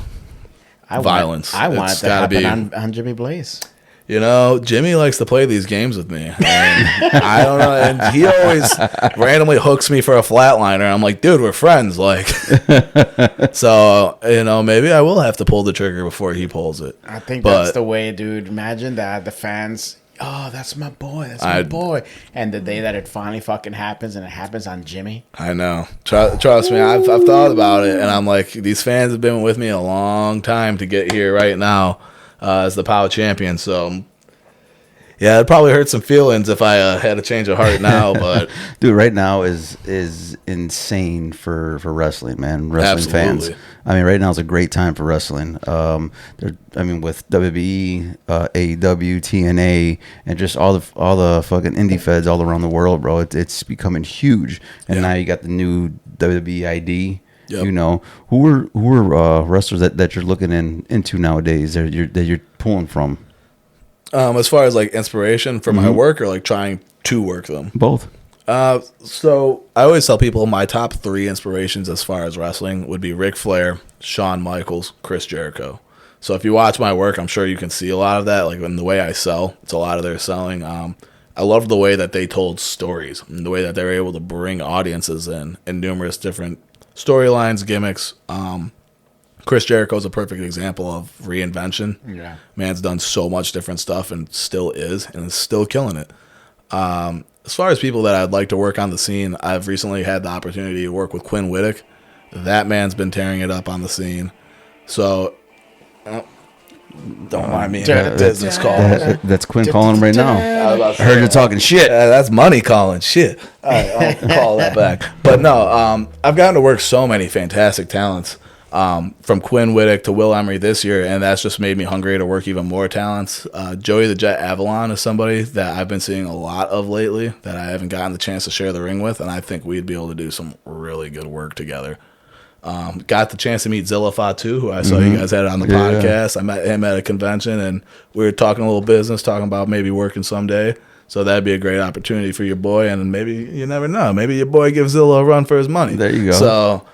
Violence. I want it to happen on Jimmy Blaze. Jimmy likes to play these games with me. And I don't know. And he always randomly hooks me for a flatliner. I'm like, dude, we're friends. Like, so, maybe I will have to pull the trigger before he pulls it. I think that's the way, dude. Imagine that. The fans, that's my boy. That's my boy. And the day that it finally fucking happens, and it happens on Jimmy. I know. Trust me. I've thought about it. And I'm like, these fans have been with me a long time to get here right now. As the POW champion, so yeah, it'd probably hurt some feelings if I had a change of heart now. But dude, right now is insane for wrestling, man. Wrestling fans. I mean, right now is a great time for wrestling. With WWE, AEW, TNA, and just all the fucking indie feds all around the world, bro. It's becoming huge, and now you got the new WWE ID. Yep. Who are wrestlers that you're looking into nowadays that you're pulling from? As far as like inspiration for my work, or like trying to work them? Both. So I always tell people my top 3 inspirations as far as wrestling would be Ric Flair, Shawn Michaels, Chris Jericho. So if you watch my work, I'm sure you can see a lot of that. Like in the way I sell, it's a lot of their selling. I love the way that they told stories and the way that they were able to bring audiences in numerous different storylines, gimmicks. Chris Jericho is a perfect example of reinvention. Yeah, man's done so much different stuff and still is still killing it. As far as people that I'd like to work on the scene, I've recently had the opportunity to work with Quinn Whittick. That man's been tearing it up on the scene. So don't mind me. Business call. That's Quinn calling him right now. I heard you talking shit. That's money calling shit. I'll call that back. But no, I've gotten to work so many fantastic talents, from Quinn Whittick to Will Emery this year, and that's just made me hungry to work even more talents. Joey the Jet Avalon is somebody that I've been seeing a lot of lately that I haven't gotten the chance to share the ring with, and I think we'd be able to do some really good work together. Got the chance to meet Zilla Fatu, who I saw you guys had on the podcast. I met him at a convention, and we were talking a little business, talking about maybe working someday. So that'd be a great opportunity for your boy, and maybe, you never know, maybe your boy gives Zilla a run for his money. There you go. So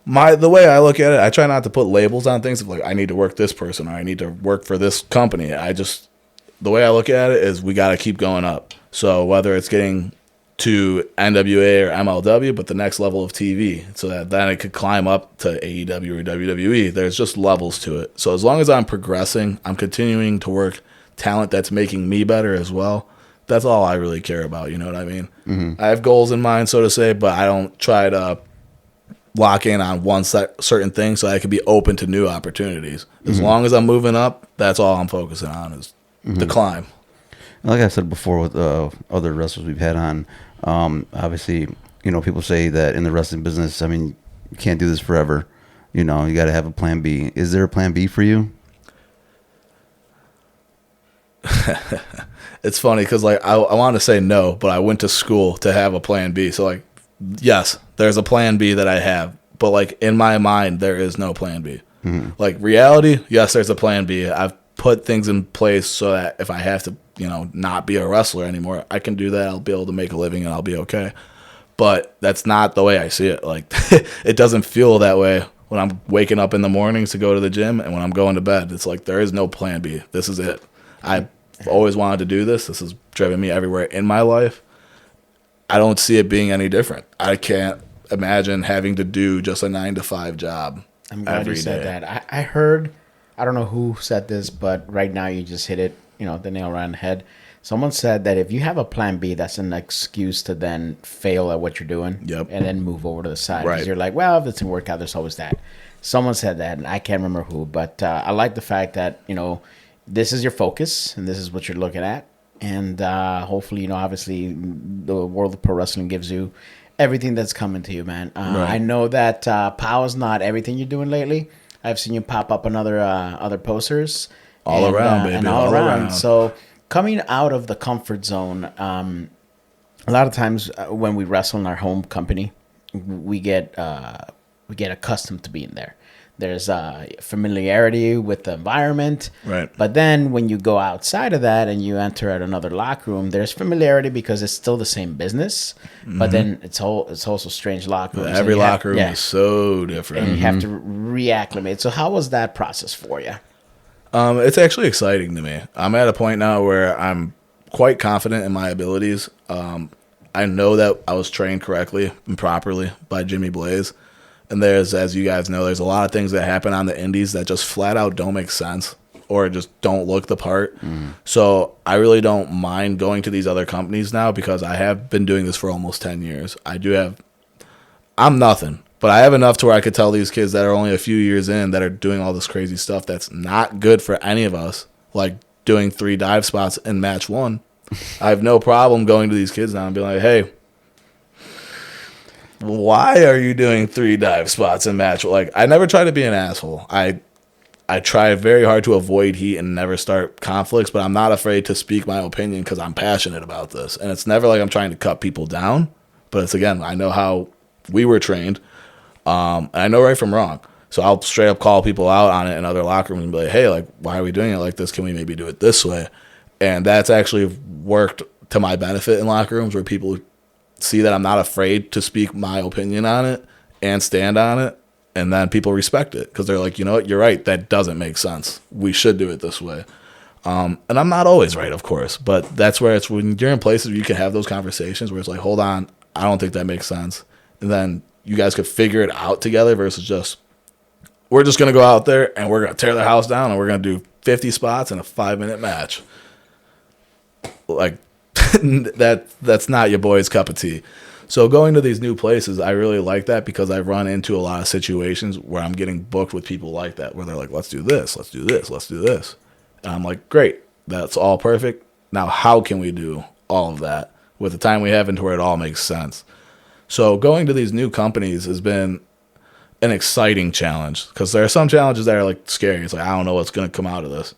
the way I look at it, I try not to put labels on things of like, I need to work this person or I need to work for this company. The way I look at it is we got to keep going up. So whether it's getting to NWA or MLW, but the next level of TV, so that then it could climb up to AEW or WWE. There's just levels to it. So as long as I'm progressing, I'm continuing to work talent that's making me better as well. That's all I really care about. You know what I mean? Mm-hmm. I have goals in mind, so to say, but I don't try to lock in on one certain thing so I can be open to new opportunities. As long as I'm moving up, that's all I'm focusing on is the climb. Like I said before with other wrestlers we've had on, obviously people say that in the wrestling business, I mean, you can't do this forever. You got to have a plan B. Is there a plan B for you? It's funny because like I want to say no, but I went to school to have a plan B. So like, yes, there's a plan B that I have, but like in my mind, there is no plan B. Mm-hmm. Like reality, yes, there's a plan B. I've put things in place so that if I have to, not be a wrestler anymore, I can do that. I'll be able to make a living and I'll be okay. But that's not the way I see it. Like it doesn't feel that way when I'm waking up in the mornings to go to the gym and when I'm going to bed. It's like there is no plan B. This is it. I've always wanted to do this. This has driven me everywhere in my life. I don't see it being any different. I can't imagine having to do just a 9-to-5 job. I'm glad you said that. I heard, I don't know who said this, but right now you just hit it, the nail right on the head. Someone said that if you have a plan B, that's an excuse to then fail at what you're doing. Yep. And then move over to the side. Right. Because you're like, well, if it doesn't work out, there's always that. Someone said that, and I can't remember who, but I like the fact that, this is your focus and this is what you're looking at. And hopefully, obviously the world of pro wrestling gives you everything that's coming to you, man. Right. I know that POW is not everything you're doing lately. I've seen you pop up on other posters. All around, baby. And all around. So coming out of the comfort zone, a lot of times when we wrestle in our home company, we get accustomed to being there. There's familiarity with the environment. Right. But then when you go outside of that and you enter at another locker room, there's familiarity because it's still the same business. Mm-hmm. But then it's also strange locker rooms. Every locker room is so different. And you have to reacclimate. So how was that process for you? It's actually exciting to me. I'm at a point now where I'm quite confident in my abilities. I know that I was trained correctly and properly by Jimmy Blaze. And as you guys know, there's a lot of things that happen on the indies that just flat out don't make sense or just don't look the part. Mm. So I really don't mind going to these other companies now because I have been doing this for almost 10 years. I'm nothing, but I have enough to where I could tell these kids that are only a few years in that are doing all this crazy stuff that's not good for any of us, like doing 3 dive spots in match 1. I have no problem going to these kids now and being like, hey, why are you doing 3 dive spots in match? Like, I never try to be an asshole. I try very hard to avoid heat and never start conflicts, but I'm not afraid to speak my opinion because I'm passionate about this. And it's never like I'm trying to cut people down, but it's, again, I know how we were trained, and I know right from wrong. So I'll straight up call people out on it in other locker rooms and be like, hey, like, why are we doing it like this? Can we maybe do it this way? And that's actually worked to my benefit in locker rooms where people see that I'm not afraid to speak my opinion on it and stand on it, and then people respect it because they're like, you know what, you're right, that doesn't make sense. We should do it this way. And I'm not always right, of course, but that's where it's when you're in places where you can have those conversations where it's like, hold on, I don't think that makes sense. And then you guys could figure it out together versus just, we're just going to go out there and we're going to tear the house down and we're going to do 50 spots in a 5-minute match. Like, that's not your boy's cup of tea. So going to these new places, I really like that because I run into a lot of situations where I'm getting booked with people like that, where they're like, let's do this, let's do this, let's do this. And I'm like, great, that's all perfect. Now, how can we do all of that with the time we have into where it all makes sense? So going to these new companies has been an exciting challenge because there are some challenges that are like scary. It's like, I don't know what's going to come out of this.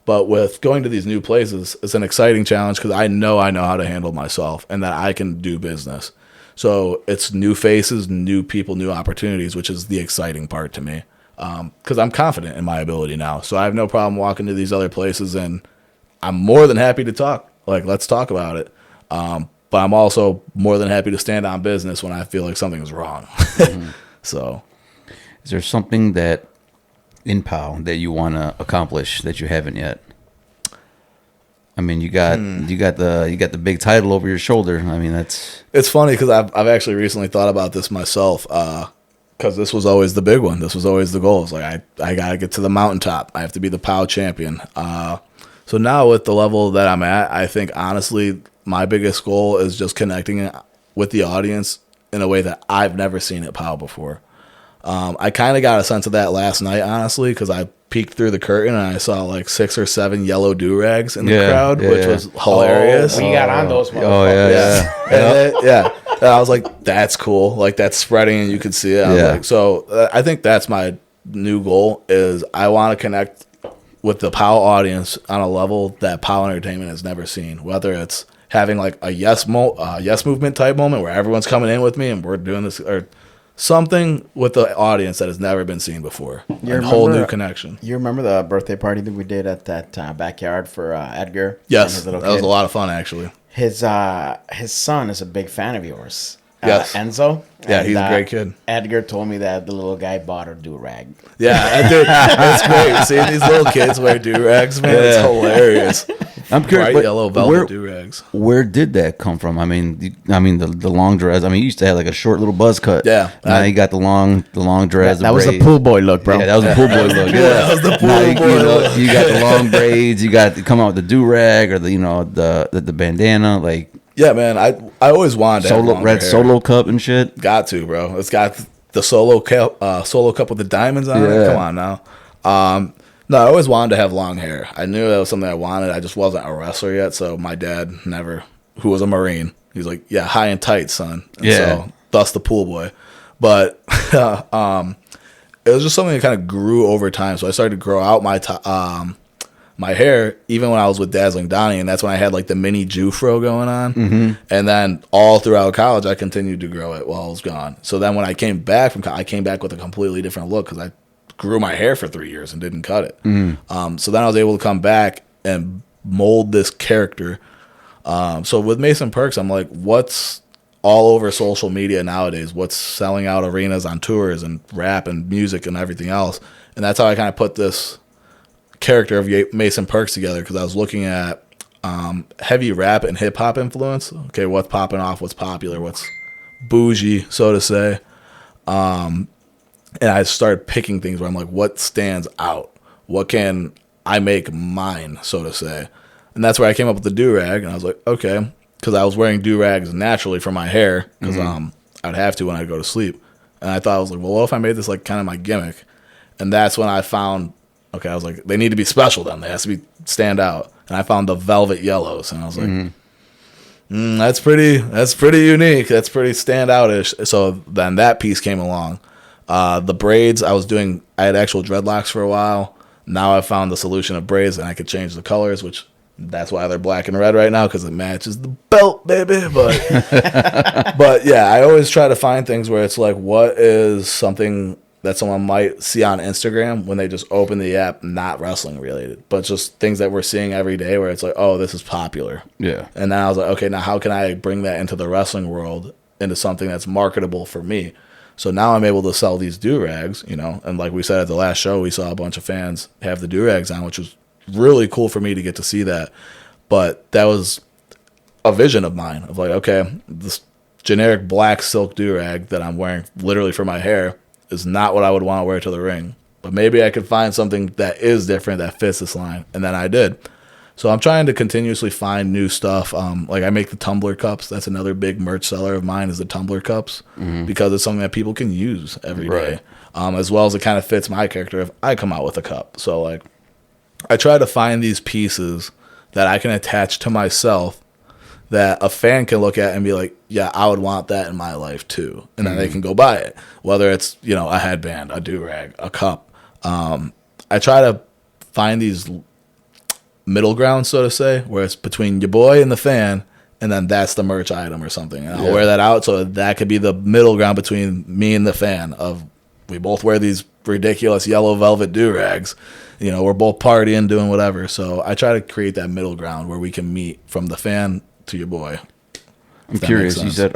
But with going to these new places, it's an exciting challenge because I know how to handle myself and that I can do business. So it's new faces, new people, new opportunities, which is the exciting part to me because I'm confident in my ability now. So I have no problem walking to these other places, and I'm more than happy to talk. Like, let's talk about it. But I'm also more than happy to stand on business when I feel like something is wrong. Mm-hmm. So, is there something that in POW that you want to accomplish that you haven't yet? I mean, you got the big title over your shoulder. I mean, it's funny because I've actually recently thought about this myself because this was always the big one. This was always the goal. It's like I gotta get to the mountaintop. I have to be the POW champion. So now with the level that I'm at, I think honestly my biggest goal is just connecting with the audience in a way that I've never seen at POW before. I kind of got a sense of that last night, honestly, because I peeked through the curtain and I saw like 6 or 7 yellow do-rags in the crowd, which was hilarious. We got on those motherfuckers. Oh, yeah. Yeah. And I was like, that's cool. Like, that's spreading and you can see it. I was like, so I think that's my new goal is I want to connect with the POW audience on a level that POW Entertainment has never seen. Whether it's having like a yes movement type moment where everyone's coming in with me and we're doing this, or something with the audience that has never been seen before. A whole new connection. You remember the birthday party that we did at that backyard for Edgar? Yes, that was a lot of fun, actually. His son is a big fan of yours. Yes. Enzo. Yeah, and, he's a great kid. Edgar told me that the little guy bought a do-rag. Yeah, I did. That's great. Seeing these little kids wear do-rags, man, it's hilarious. I'm curious, bright yellow velvet do-rags. Where did that come from? I mean, the long dress. I mean, you used to have like a short little buzz cut. Yeah. Now you got the long dress. That was the pool boy look, bro. Yeah, that was the pool boy look. Yeah, that was the pool boy look. You got the long braids. You got to come out with the do rag or the bandana. Like, yeah, man. I always wanted to have longer red hair. Solo cup and shit. Got to, bro. It's got the solo cup with the diamonds on it. Come on now. No, I always wanted to have long hair. I knew that was something I wanted. I just wasn't a wrestler yet, so my dad who was a Marine, he's like, yeah, high and tight, son. And so thus the pool boy. But it was just something that kind of grew over time. So I started to grow out my hair, even when I was with Dazzling Donnie, and that's when I had like the mini Jufro going on. Mm-hmm. And then all throughout college, I continued to grow it while I was gone. So then when I came back from college, I came back with a completely different look because I grew my hair for 3 years and didn't cut it. So then I was able to come back and mold this character. So with Mason Percs, I'm like, what's all over social media nowadays? What's selling out arenas on tours and rap and music and everything else? And that's how I kind of put this character of Mason Percs together, because I was looking at heavy rap and hip hop influence. Okay, what's popping off? What's popular? What's bougie, so to say? And I started picking things where I'm like, what stands out? What can I make mine, so to say? And that's where I came up with the do-rag. And I was like, okay, because I was wearing do-rags naturally for my hair, because I'd have to when I'd go to sleep. And I thought, I was like, well, what if I made this like kind of my gimmick? And that's when I found, okay, I was like, they need to be special then. They have to stand out. And I found the velvet yellows. And I was like, that's pretty unique. That's pretty standout-ish. So then that piece came along. The braids, I had actual dreadlocks for a while. Now I've found the solution of braids, and I could change the colors, which that's why they're black and red right now, because it matches the belt, baby. But but yeah, I always try to find things where it's like, what is something that someone might see on Instagram when they just open the app, not wrestling related, but just things that we're seeing every day where it's like, oh, this is popular. Yeah. And then I was like, okay, now how can I bring that into the wrestling world, into something that's marketable for me? So now I'm able to sell these do-rags, and like we said at the last show, we saw a bunch of fans have the do-rags on, which was really cool for me to get to see that. But that was a vision of mine of like, okay, this generic black silk do-rag that I'm wearing literally for my hair is not what I would want to wear to the ring. But maybe I could find something that is different that fits this line. And then I did. So I'm trying to continuously find new stuff. Like I make the tumbler cups. That's another big merch seller of mine, is the tumbler cups, because it's something that people can use every day. As well as it kind of fits my character if I come out with a cup. So like I try to find these pieces that I can attach to myself that a fan can look at and be like, yeah, I would want that in my life too. And then they can go buy it. Whether it's, a headband, a do-rag, a cup. I try to find these middle ground, so to say, where it's between your boy and the fan, and then that's the merch item or something. And I'll wear that out, so that could be the middle ground between me and the fan of, we both wear these ridiculous yellow velvet do-rags. We're both partying, doing whatever. So I try to create that middle ground where we can meet from the fan to your boy. I'm curious. You said,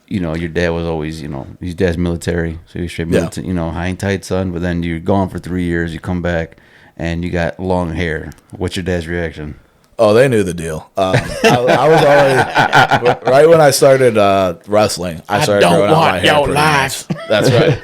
your dad was always, his dad's military, so he was straight military, high and tight, son. But then you're gone for 3 years, you come back, and you got long hair. What's your dad's reaction? Oh, they knew the deal. I was already right when I started wrestling. I started growing out my hair pretty much. That's right.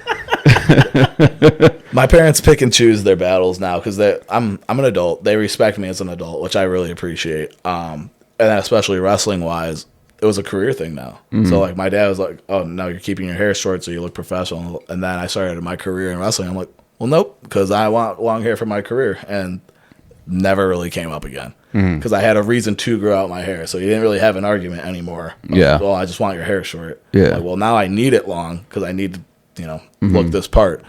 My parents pick and choose their battles now because I'm an adult. They respect me as an adult, which I really appreciate. And especially wrestling wise, it was a career thing now. So like my dad was like, "Oh, no, you're keeping your hair short so you look professional." And then I started my career in wrestling. I'm like, well, nope, because I want long hair for my career. And never really came up again because I had a reason to grow out my hair. So you didn't really have an argument anymore. Yeah. Well, I just want your hair short. Yeah. Like, well, now I need it long because I need to, look this part.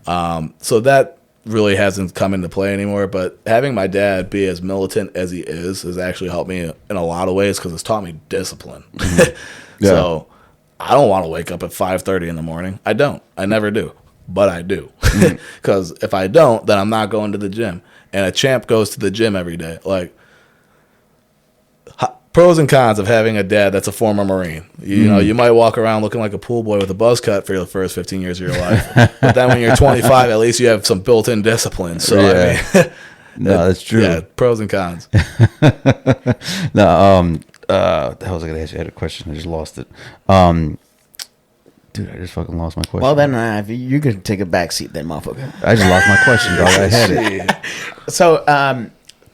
So that really hasn't come into play anymore. But having my dad be as militant as he is has actually helped me in a lot of ways because it's taught me discipline. Yeah. So I don't want to wake up at 5:30 in the morning. I don't. I never do. But I do. Because if I don't, then I'm not going to the gym. And a champ goes to the gym every day. Like, pros and cons of having a dad that's a former Marine. You know, you might walk around looking like a pool boy with a buzz cut for the first 15 years of your life. But then when you're 25, at least you have some built-in discipline. So, Yeah. I mean, No, that's true. yeah, pros and cons. No, the hell was I gonna ask you? I had a question. I just lost it. Dude, I just fucking lost my question. Well, then you could take a back seat, then, motherfucker. I just lost my question, dog. I had it. So,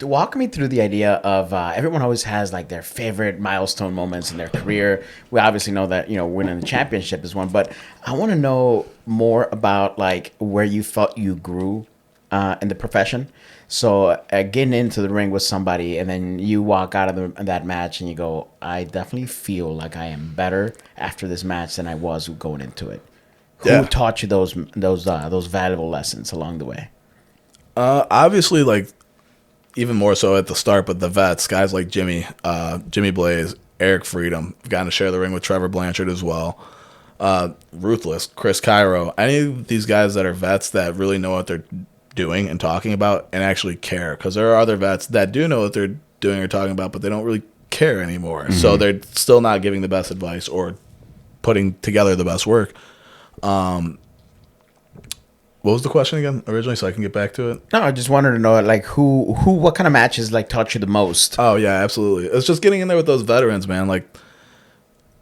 walk me through the idea of everyone always has like their favorite milestone moments in their career. We obviously know that winning the championship is one, but I want to know more about like where you felt you grew in the profession. So getting into the ring with somebody, and then you walk out of that match, and you go, "I definitely feel like I am better after this match than I was going into it." Yeah. Who taught you those valuable lessons along the way? Obviously, like, even more so at the start, but the vets, guys like Jimmy Blaze, Eric Freedom, I've gotten to share the ring with Trevor Blanchard as well. Ruthless, Chris Cairo, any of these guys that are vets that really know what they're doing and talking about and actually care, because there are other vets that do know what they're doing or talking about, but they don't really care anymore. So they're still not giving the best advice or putting together the best work. What was the question again originally, so I can get back to it? No, I just wanted to know like what kind of matches like taught you the most. Oh yeah, absolutely. It's just getting in there with those veterans, man. Like,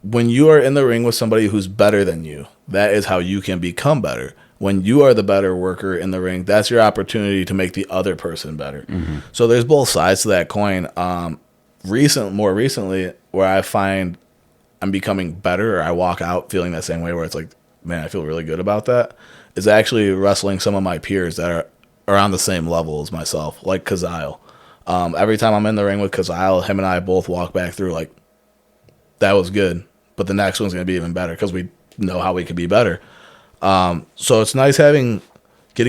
when you are in the ring with somebody who's better than you, that is how you can become better. When you are the better worker in the ring, that's your opportunity to make the other person better. So there's both sides to that coin. More recently, where I find I'm becoming better, or I walk out feeling that same way, where it's like, man, I feel really good about that, is actually wrestling some of my peers that are around the same level as myself, like Kazile. Every time I'm in the ring with Kazile, him and I both walk back through like, that was good, but the next one's going to be even better because we know how we could be better. So it's nice getting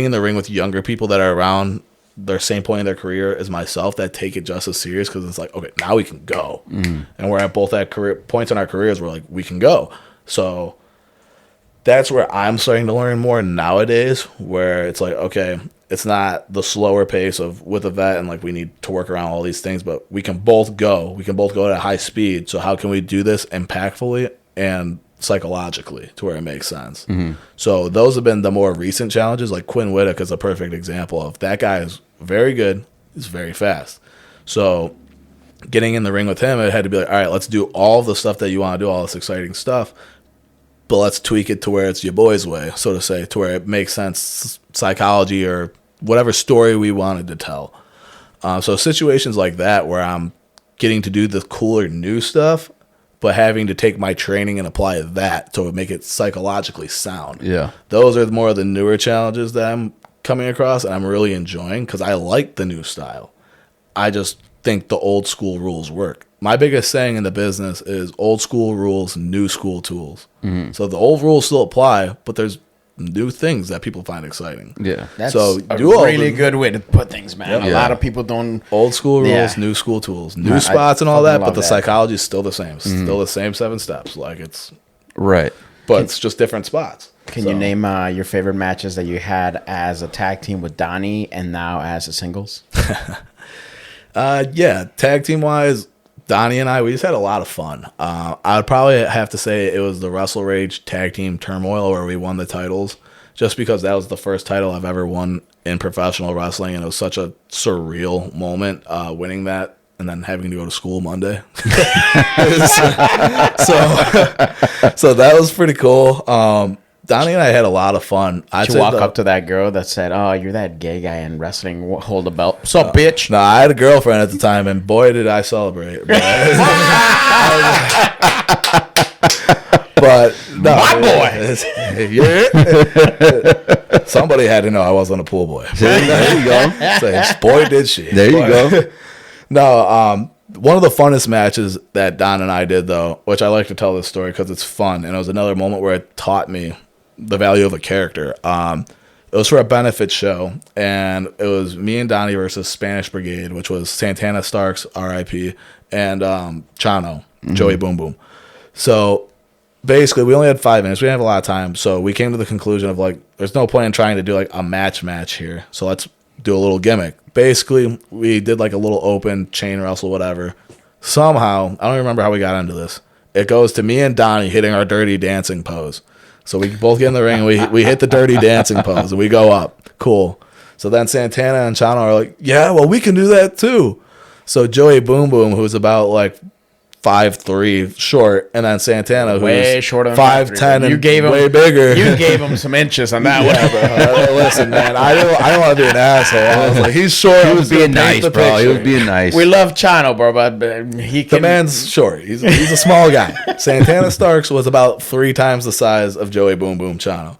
in the ring with younger people that are around their same point in their career as myself, that take it just as serious, because it's like, okay, now we can go. And we're at both at points in our careers where like we can go. So that's where I'm starting to learn more nowadays, where it's like, okay, it's not the slower pace of with a vet and like we need to work around all these things, but we can both go. We can both go at a high speed. So how can we do this impactfully and psychologically to where it makes sense? So those have been the more recent challenges. Like Quinn Whittock is a perfect example of that. Guy is very good. He's very fast. So getting in the ring with him, it had to be like, all right, let's do all the stuff that you want to do, all this exciting stuff, but let's tweak it to where it's your boy's way, so to say, to where it makes sense, psychology or whatever story we wanted to tell. So situations like that where I'm getting to do the cooler new stuff, but having to take my training and apply that to make it psychologically sound. Yeah. Those are more of the newer challenges that I'm coming across, and I'm really enjoying because I like the new style. I just think the old school rules work. My biggest saying in the business is old school rules, new school tools. So the old rules still apply, but there's new things that people find exciting. Yeah. That's So a do all really the- good way to put things, man. A Yeah. lot of people don't. Old school rules, Yeah. new school tools, new I spots and all fucking that, but love the that. psychology is still the same. Still the same 7 steps. Like Right. but it's just different spots. Can So, you name your favorite matches that you had as a tag team with Donnie and now as a singles? Yeah, tag team wise, Donnie and I, we just had a lot of fun. I would probably have to say it was the Wrestle Rage Tag Team Turmoil where we won the titles, just because that was the first title I've ever won in professional wrestling, and it was such a surreal moment winning that and then having to go to school Monday. So that was pretty cool. Donnie and I had a lot of fun. Did you walk up to that girl that said, "Oh, you're that gay guy in wrestling. Hold the belt." What's up, bitch? No, I had a girlfriend at the time, and boy, did I celebrate. But My boy. Yeah. Somebody had to know I wasn't a pool boy. There you go. So, boy, did she. There you go. No, one of the funnest matches that Don and I did, though, which I like to tell this story because it's fun, and it was another moment where it taught me the value of a character. It was for a benefit show, and it was me and Donnie versus Spanish Brigade, which was Santana Starks, R.I.P., and Chano, Joey Boom Boom. So basically, we only had 5 minutes. We didn't have a lot of time, so we came to the conclusion of, like, there's no point in trying to do, like, a match here. So let's do a little gimmick. Basically, we did, like, a little open chain wrestle, whatever. Somehow, I don't remember how we got into this. It goes to me and Donnie hitting our dirty dancing pose. So we both get in the ring, and we hit the dirty dancing pose, and we go up. Cool. So then Santana and Chano are like, yeah, well, we can do that too. So Joey Boom Boom, who's about like 5'3" short, and then Santana, who's way shorter than 5'10" and you gave him, way bigger. You gave him some inches on that one. Bro. Listen, man, I don't want to be an asshole. I was like, he's short. He was being nice, bro. He was being nice. We love Chano, bro, but he can. The man's short. He's a small guy. Santana Starks was about 3 times the size of Joey Boom Boom Chano.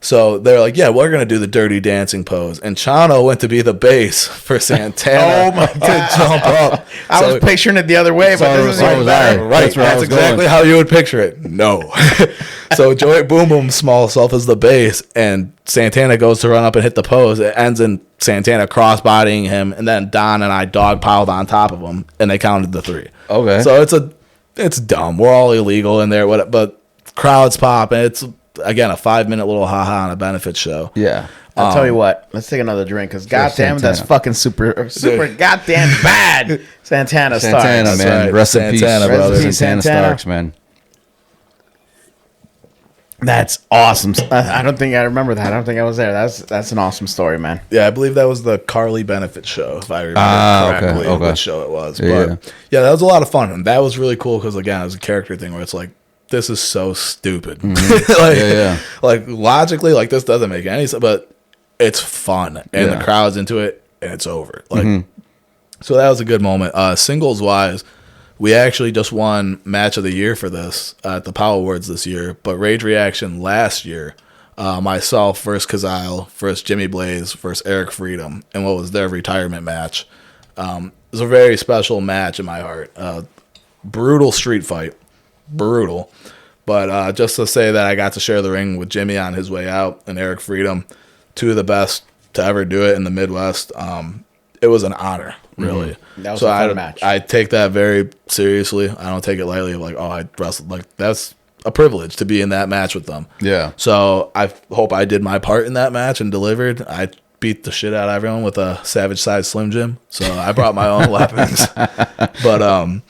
So they're like, yeah, we're going to do the dirty dancing pose. And Chano went to be the base for Santana to jump up. I was picturing it the other way, but this is even better. Right, that's exactly how you would picture it. No. So Joey Boom Boom's small self is the base, and Santana goes to run up and hit the pose. It ends in Santana crossbodying him, and then Don and I dog piled on top of him, and they counted the 3. Okay. So it's dumb. We're all illegal in there, but crowds pop, and it's, again, a 5-minute little haha on a benefit show. Yeah. I'll tell you what. Let's take another drink, because goddamn, that's fucking super goddamn bad. Santana Starks. Santana, man. Right. Rest in peace, Santana, brother. brother. Santana Starks, man. That's awesome. I don't think I remember that. I don't think I was there. That's an awesome story, man. Yeah, I believe that was the Carly benefit show, if I remember correctly, okay. what show it was. Yeah. But yeah, that was a lot of fun, and that was really cool because, again, it was a character thing where it's like, this is so stupid. Mm-hmm. Like logically, like, this doesn't make any sense, but it's fun, and the crowd's into it, and it's over. Like, so that was a good moment. Singles wise, we actually just won Match of the Year for this at the Power Awards this year, but Rage Reaction last year, myself versus Kazile versus Jimmy Blaze versus Eric Freedom, and what was their retirement match. It was a very special match in my heart. Brutal street fight. Brutal. But just to say that I got to share the ring with Jimmy on his way out and Eric Freedom, 2 of the best to ever do it in the Midwest. It was an honor, really. That was a fun match. I take that very seriously. I don't take it lightly. Like, oh, I wrestled. Like, that's a privilege to be in that match with them. Yeah. So I hope I did my part in that match and delivered. I beat the shit out of everyone with a Savage Size Slim Jim. So I brought my own weapons. But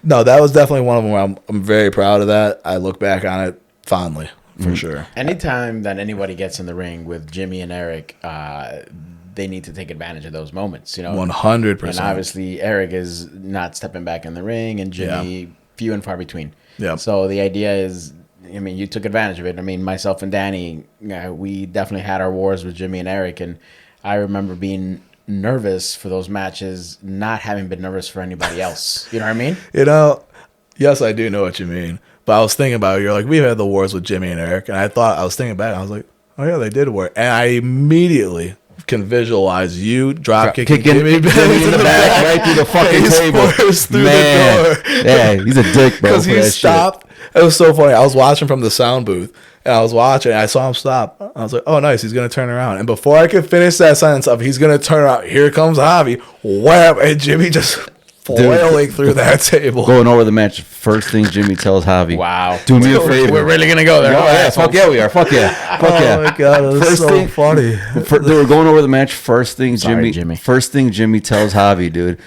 no, that was definitely one of them where I'm very proud of that. I look back on it fondly, for sure. Anytime that anybody gets in the ring with Jimmy and Eric, they need to take advantage of those moments, 100%. And obviously, Eric is not stepping back in the ring, and Jimmy, few and far between. Yeah. So the idea is, I mean, you took advantage of it. I mean, myself and Danny, we definitely had our wars with Jimmy and Eric, and I remember being nervous for those matches, not having been nervous for anybody else. You know what I mean? Yes, I do know what you mean. But I was thinking about it. You're like, we've had the wars with Jimmy and Eric. And I was thinking back. I was like, oh, yeah, they did war. And I immediately can visualize you drop kicking Jimmy in the back right through the fucking table. Through Man. the door. Yeah, he's a dick, bro. Because he stopped. It was so funny. I was watching from the sound booth. And I was watching. And I saw him stop. I was like, oh, nice. He's going to turn around. And before I could finish that sentence of he's going to turn around, here comes Javi. Wham! And Jimmy just flailing through that table. Going over the match, first thing Jimmy tells Javi. Wow. Do me a favor. We're really going to go there. Oh, yeah, fuck yeah, we are. Fuck yeah. Fuck yeah. Oh, my God. It was so funny. They were going over the match. First thing Sorry, Jimmy tells Javi, dude,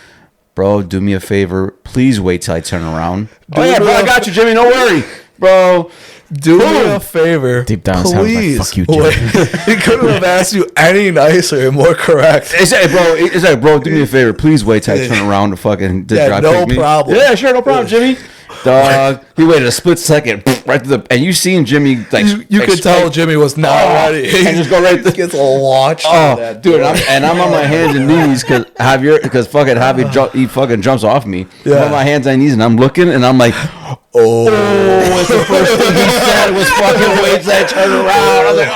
bro, do me a favor. Please wait till I turn around. Oh, yeah, bro, I got you, Jimmy. Don't worry. Bro, do me a favor. Deep down, please. Like, fuck you, Jimmy. He couldn't have asked you any nicer and more correct. It's like, bro, do me a favor. Please wait till I turn around to fucking drop no kick me. problem. Yeah, sure, no problem, Jimmy. Dog, he waited a split second, right to the, and you seen Jimmy like You could tell Jimmy was not ready. and just go right. Gets launched. Oh, dude, I'm on my hands and knees because fucking Javier, he fucking jumps off me. Yeah. I'm on my hands and knees and I'm looking and I'm like, oh, it's the first thing he said was fucking wait till I turn around. I was like,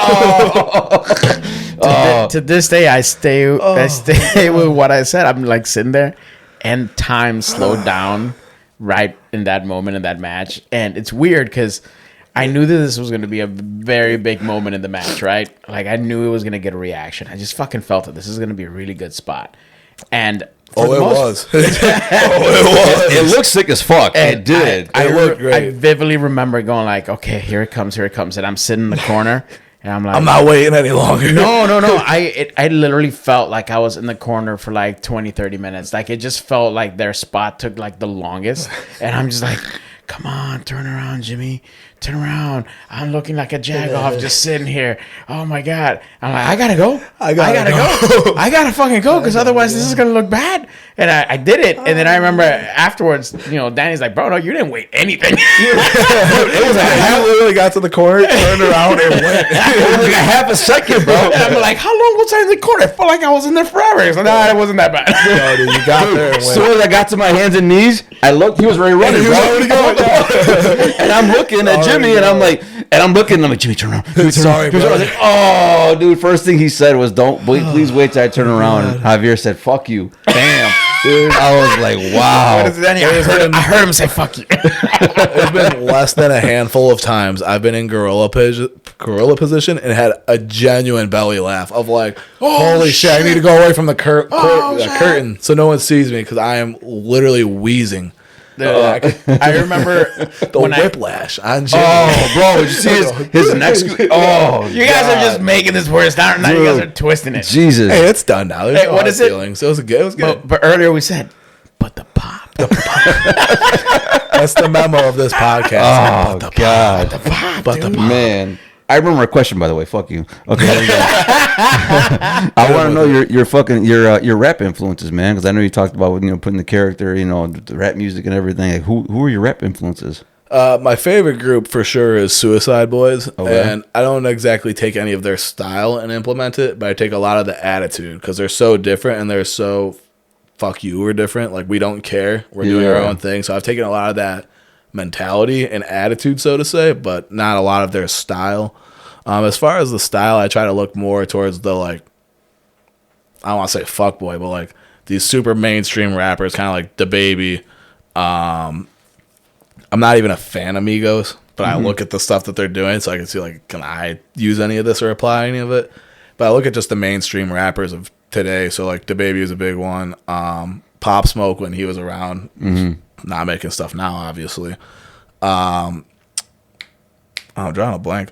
oh. To this day, I stay with what I said. I'm like sitting there, and time slowed down right in that moment in that match, and it's weird because I knew that this was going to be a very big moment in the match, right? Like I knew it was going to get a reaction. I just fucking felt it. This is going to be a really good spot, and it was. It looked sick as fuck. It did. I looked great. I vividly remember going like, okay, here it comes, and I'm sitting in the corner. And I'm like, I'm not waiting any longer. No. I literally felt like I was in the corner for like 20, 30 minutes. Like it just felt like their spot took like the longest. And I'm just like, come on, turn around, Jimmy. Turn around. I'm looking like a jagoff just sitting here. Oh my God. I'm like, I gotta go. I gotta go. I gotta fucking go because otherwise this is gonna look bad. And I did it. And then I remember afterwards, Danny's like, bro, no, you didn't wait anything. It was I literally got to the corner, turned around, and went. It was like a half a second, bro. And I'm like, how long was I in the corner? I felt like I was in there forever. He's like, nah, it wasn't that bad. No, dude, you got there and As went. soon as I got to my hands and knees, I looked. He was already running, He was bro. already going. And I'm looking at Jimmy, and I'm like, Jimmy, turn around. Jimmy, turn Sorry, around. bro. I was like, oh, dude. First thing he said was, please wait till I turn around. And Javier said, fuck you. Bam. Dude, I was like, wow. I heard him say, fuck you. There's been less than a handful of times I've been in gorilla position and had a genuine belly laugh of like, holy shit, I need to go away from the curtain so no one sees me because I am literally wheezing. I remember The whiplash on Jimmy. Oh, bro, did you see his next? Oh, you guys are just making this worse. Now you guys are twisting it. Jesus. Hey, it's done now. There's Hey, no what hard is it? feelings. It was good. It was good. But earlier we said, but the pop. That's the memo of this podcast. Oh, God. But the Man. I remember a question, by the way. Fuck you. Okay. I want to know your rap influences, man, because I know you talked about putting the character, the rap music and everything. Like, who are your rap influences? My favorite group for sure is Suicide Boys, Okay. and I don't exactly take any of their style and implement it, but I take a lot of the attitude because they're so different and they're so fuck you, we're different. Like we don't care, we're doing our own thing. So I've taken a lot of that mentality and attitude, so to say, but not a lot of their style. As far as the style, I try to look more towards the I don't want to say fuckboy, but like these super mainstream rappers, kind of like DaBaby. I'm not even a fan of Migos, but I look at the stuff that they're doing, so I can see can I use any of this or apply any of it? But I look at just the mainstream rappers of today. So DaBaby is a big one. Pop Smoke when he was around. Not making stuff now, obviously. I'm drawing a blank.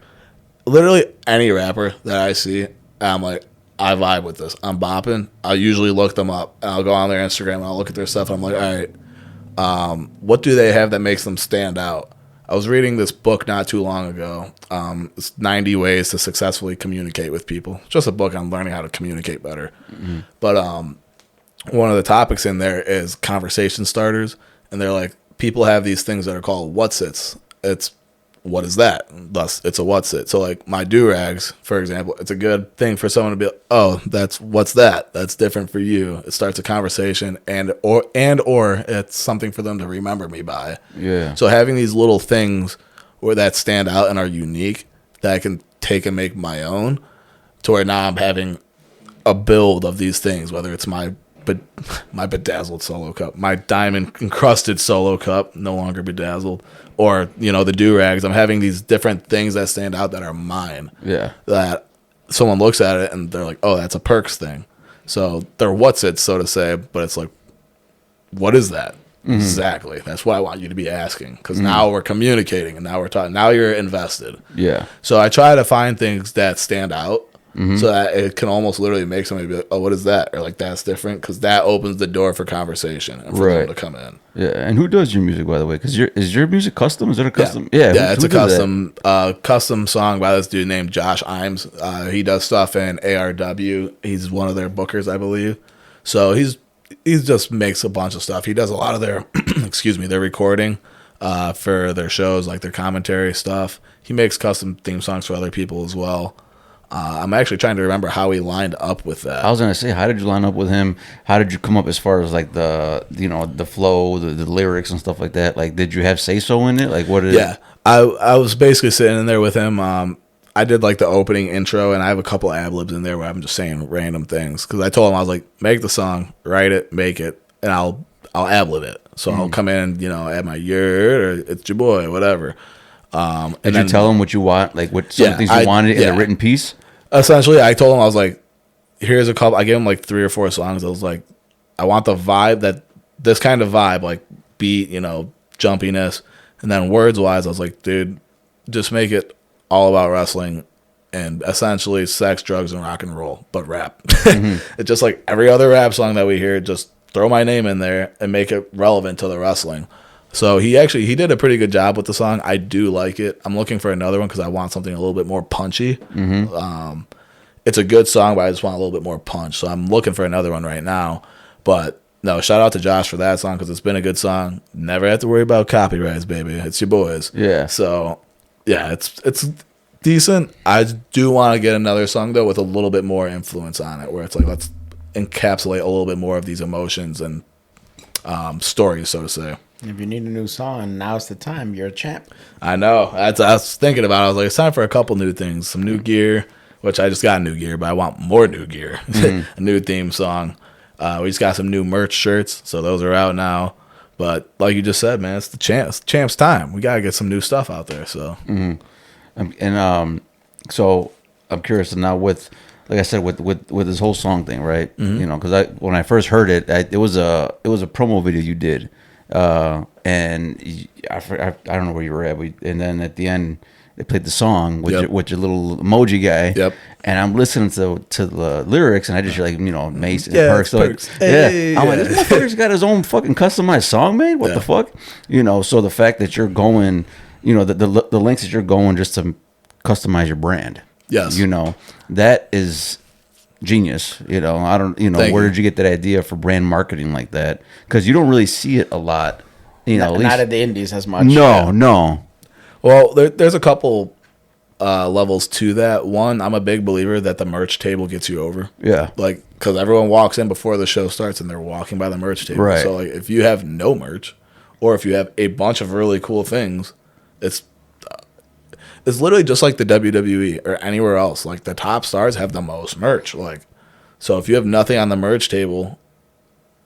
Literally any rapper that I see, I'm like, I vibe with this. I'm bopping. I'll usually look them up. And I'll go on their Instagram and I'll look at their stuff. And I'm like, all right, what do they have that makes them stand out? I was reading this book not too long ago. It's 90 Ways to Successfully Communicate with People. It's just a book on learning how to communicate better. But one of the topics in there is conversation starters. And they're like, people have these things that are called what's-its. It's, what is that? Thus, it's a what's-it. So my do-rags, for example, it's a good thing for someone to be like, oh, what's that? That's different for you. It starts a conversation or it's something for them to remember me by. Yeah. So having these little things where that stand out and are unique that I can take and make my own, to where now I'm having a build of these things, whether it's my bedazzled solo cup, my diamond encrusted solo cup, no longer bedazzled, or the do-rags. I'm having these different things that stand out that are mine. Yeah. That someone looks at it and they're like, oh, that's a Percs thing. So they're what's it, so to say, but it's like, what is that? Exactly. That's what I want you to be asking, because now we're communicating and now we're talking. Now you're invested. Yeah. So I try to find things that stand out. So that it can almost literally make somebody be like, oh, what is that? Or that's different, because that opens the door for conversation and for them to come in. Yeah, and who does your music, by the way? Because is your music custom? Is it a custom? It's a custom song by this dude named Josh Imes. He does stuff in ARW. He's one of their bookers, I believe. So he just makes a bunch of stuff. He does a lot of their, their recording. for their shows, like their commentary stuff. He makes custom theme songs for other people as well. I'm actually trying to remember how he lined up with that. I was gonna say, how did you line up with him? How did you come up as far as like the flow, the lyrics and stuff like that? Like, did you have say so in it? Like, what did? Yeah, I was basically sitting in there with him. I did like the opening intro, and I have a couple ad libs in there where I'm just saying random things because I told him I was like, make the song, write it, make it, and I'll ad lib it. So I'll come in, add my yurt or it's your boy, whatever. Did you tell him what you want? Like, what some things you wanted in the written piece? Essentially, I told him, I was like, here's a couple. I gave him like 3 or 4 songs. I was like, I want the vibe this kind of vibe, like beat, jumpiness. And then words wise, I was like, dude, just make it all about wrestling and essentially sex, drugs, and rock and roll, but rap. It's just like every other rap song that we hear, just throw my name in there and make it relevant to the wrestling. So he did a pretty good job with the song. I do like it. I'm looking for another one because I want something a little bit more punchy. It's a good song, but I just want a little bit more punch. So I'm looking for another one right now. But no, shout out to Josh for that song because it's been a good song. Never have to worry about copyrights, baby. It's your boys. Yeah. So yeah, it's decent. I do want to get another song though with a little bit more influence on it, where it's like let's encapsulate a little bit more of these emotions and stories, so to say. If you need a new song, now's the time. You're a champ. I know. I was thinking about it. I was like, it's time for a couple new things. Some new gear, which I just got new gear, but I want more new gear. A new theme song. We just got some new merch shirts, so those are out now. But like you just said, man, it's the champ's time. We got to get some new stuff out there. So, So I'm curious to now with, like I said, with this whole song thing, right? Because when I first heard it, it was a promo video you did. And I don't know where you were at, and then at the end they played the song with your little emoji guy. Yep. And I'm listening to the lyrics, and I just hear like Mason Percs. So Percs. like, Hey, I'm like, this motherfucker's got his own fucking customized song made. What the fuck? So the fact that you're going, the lengths that you're going just to customize your brand. Yes. That is genius. I don't, where did you get that idea for brand marketing like that? Because you don't really see it a lot. Not at the indies as much. No. Well, there's a couple levels to that. One, I'm a big believer that the merch table gets you over. Yeah. Like, because everyone walks in before the show starts and they're walking by the merch table. Right. So, like, if you have no merch or if you have a bunch of really cool things, it's literally just like the WWE or anywhere else. Like, the top stars have the most merch. Like, so if you have nothing on the merch table,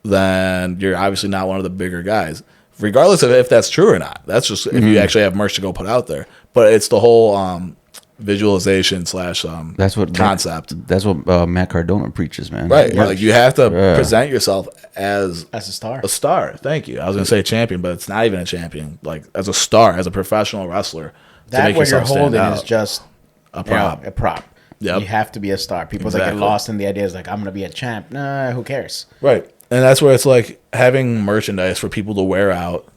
then you're obviously not one of the bigger guys. Regardless of if that's true or not. That's just if you actually have merch to go put out there. But it's the whole visualization / that's what concept. That's what Matt Cardona preaches, man. Right. Like, you have to present yourself as a star. A star. Thank you. I was going to say champion, but it's not even a champion. Like, as a star, as a professional wrestler. That what you're holding is just a prop. A prop. Yep. You have to be a star. People that get lost in the ideas like, I'm going to be a champ. Nah, who cares? Right. And that's where it's like having merchandise for people to wear out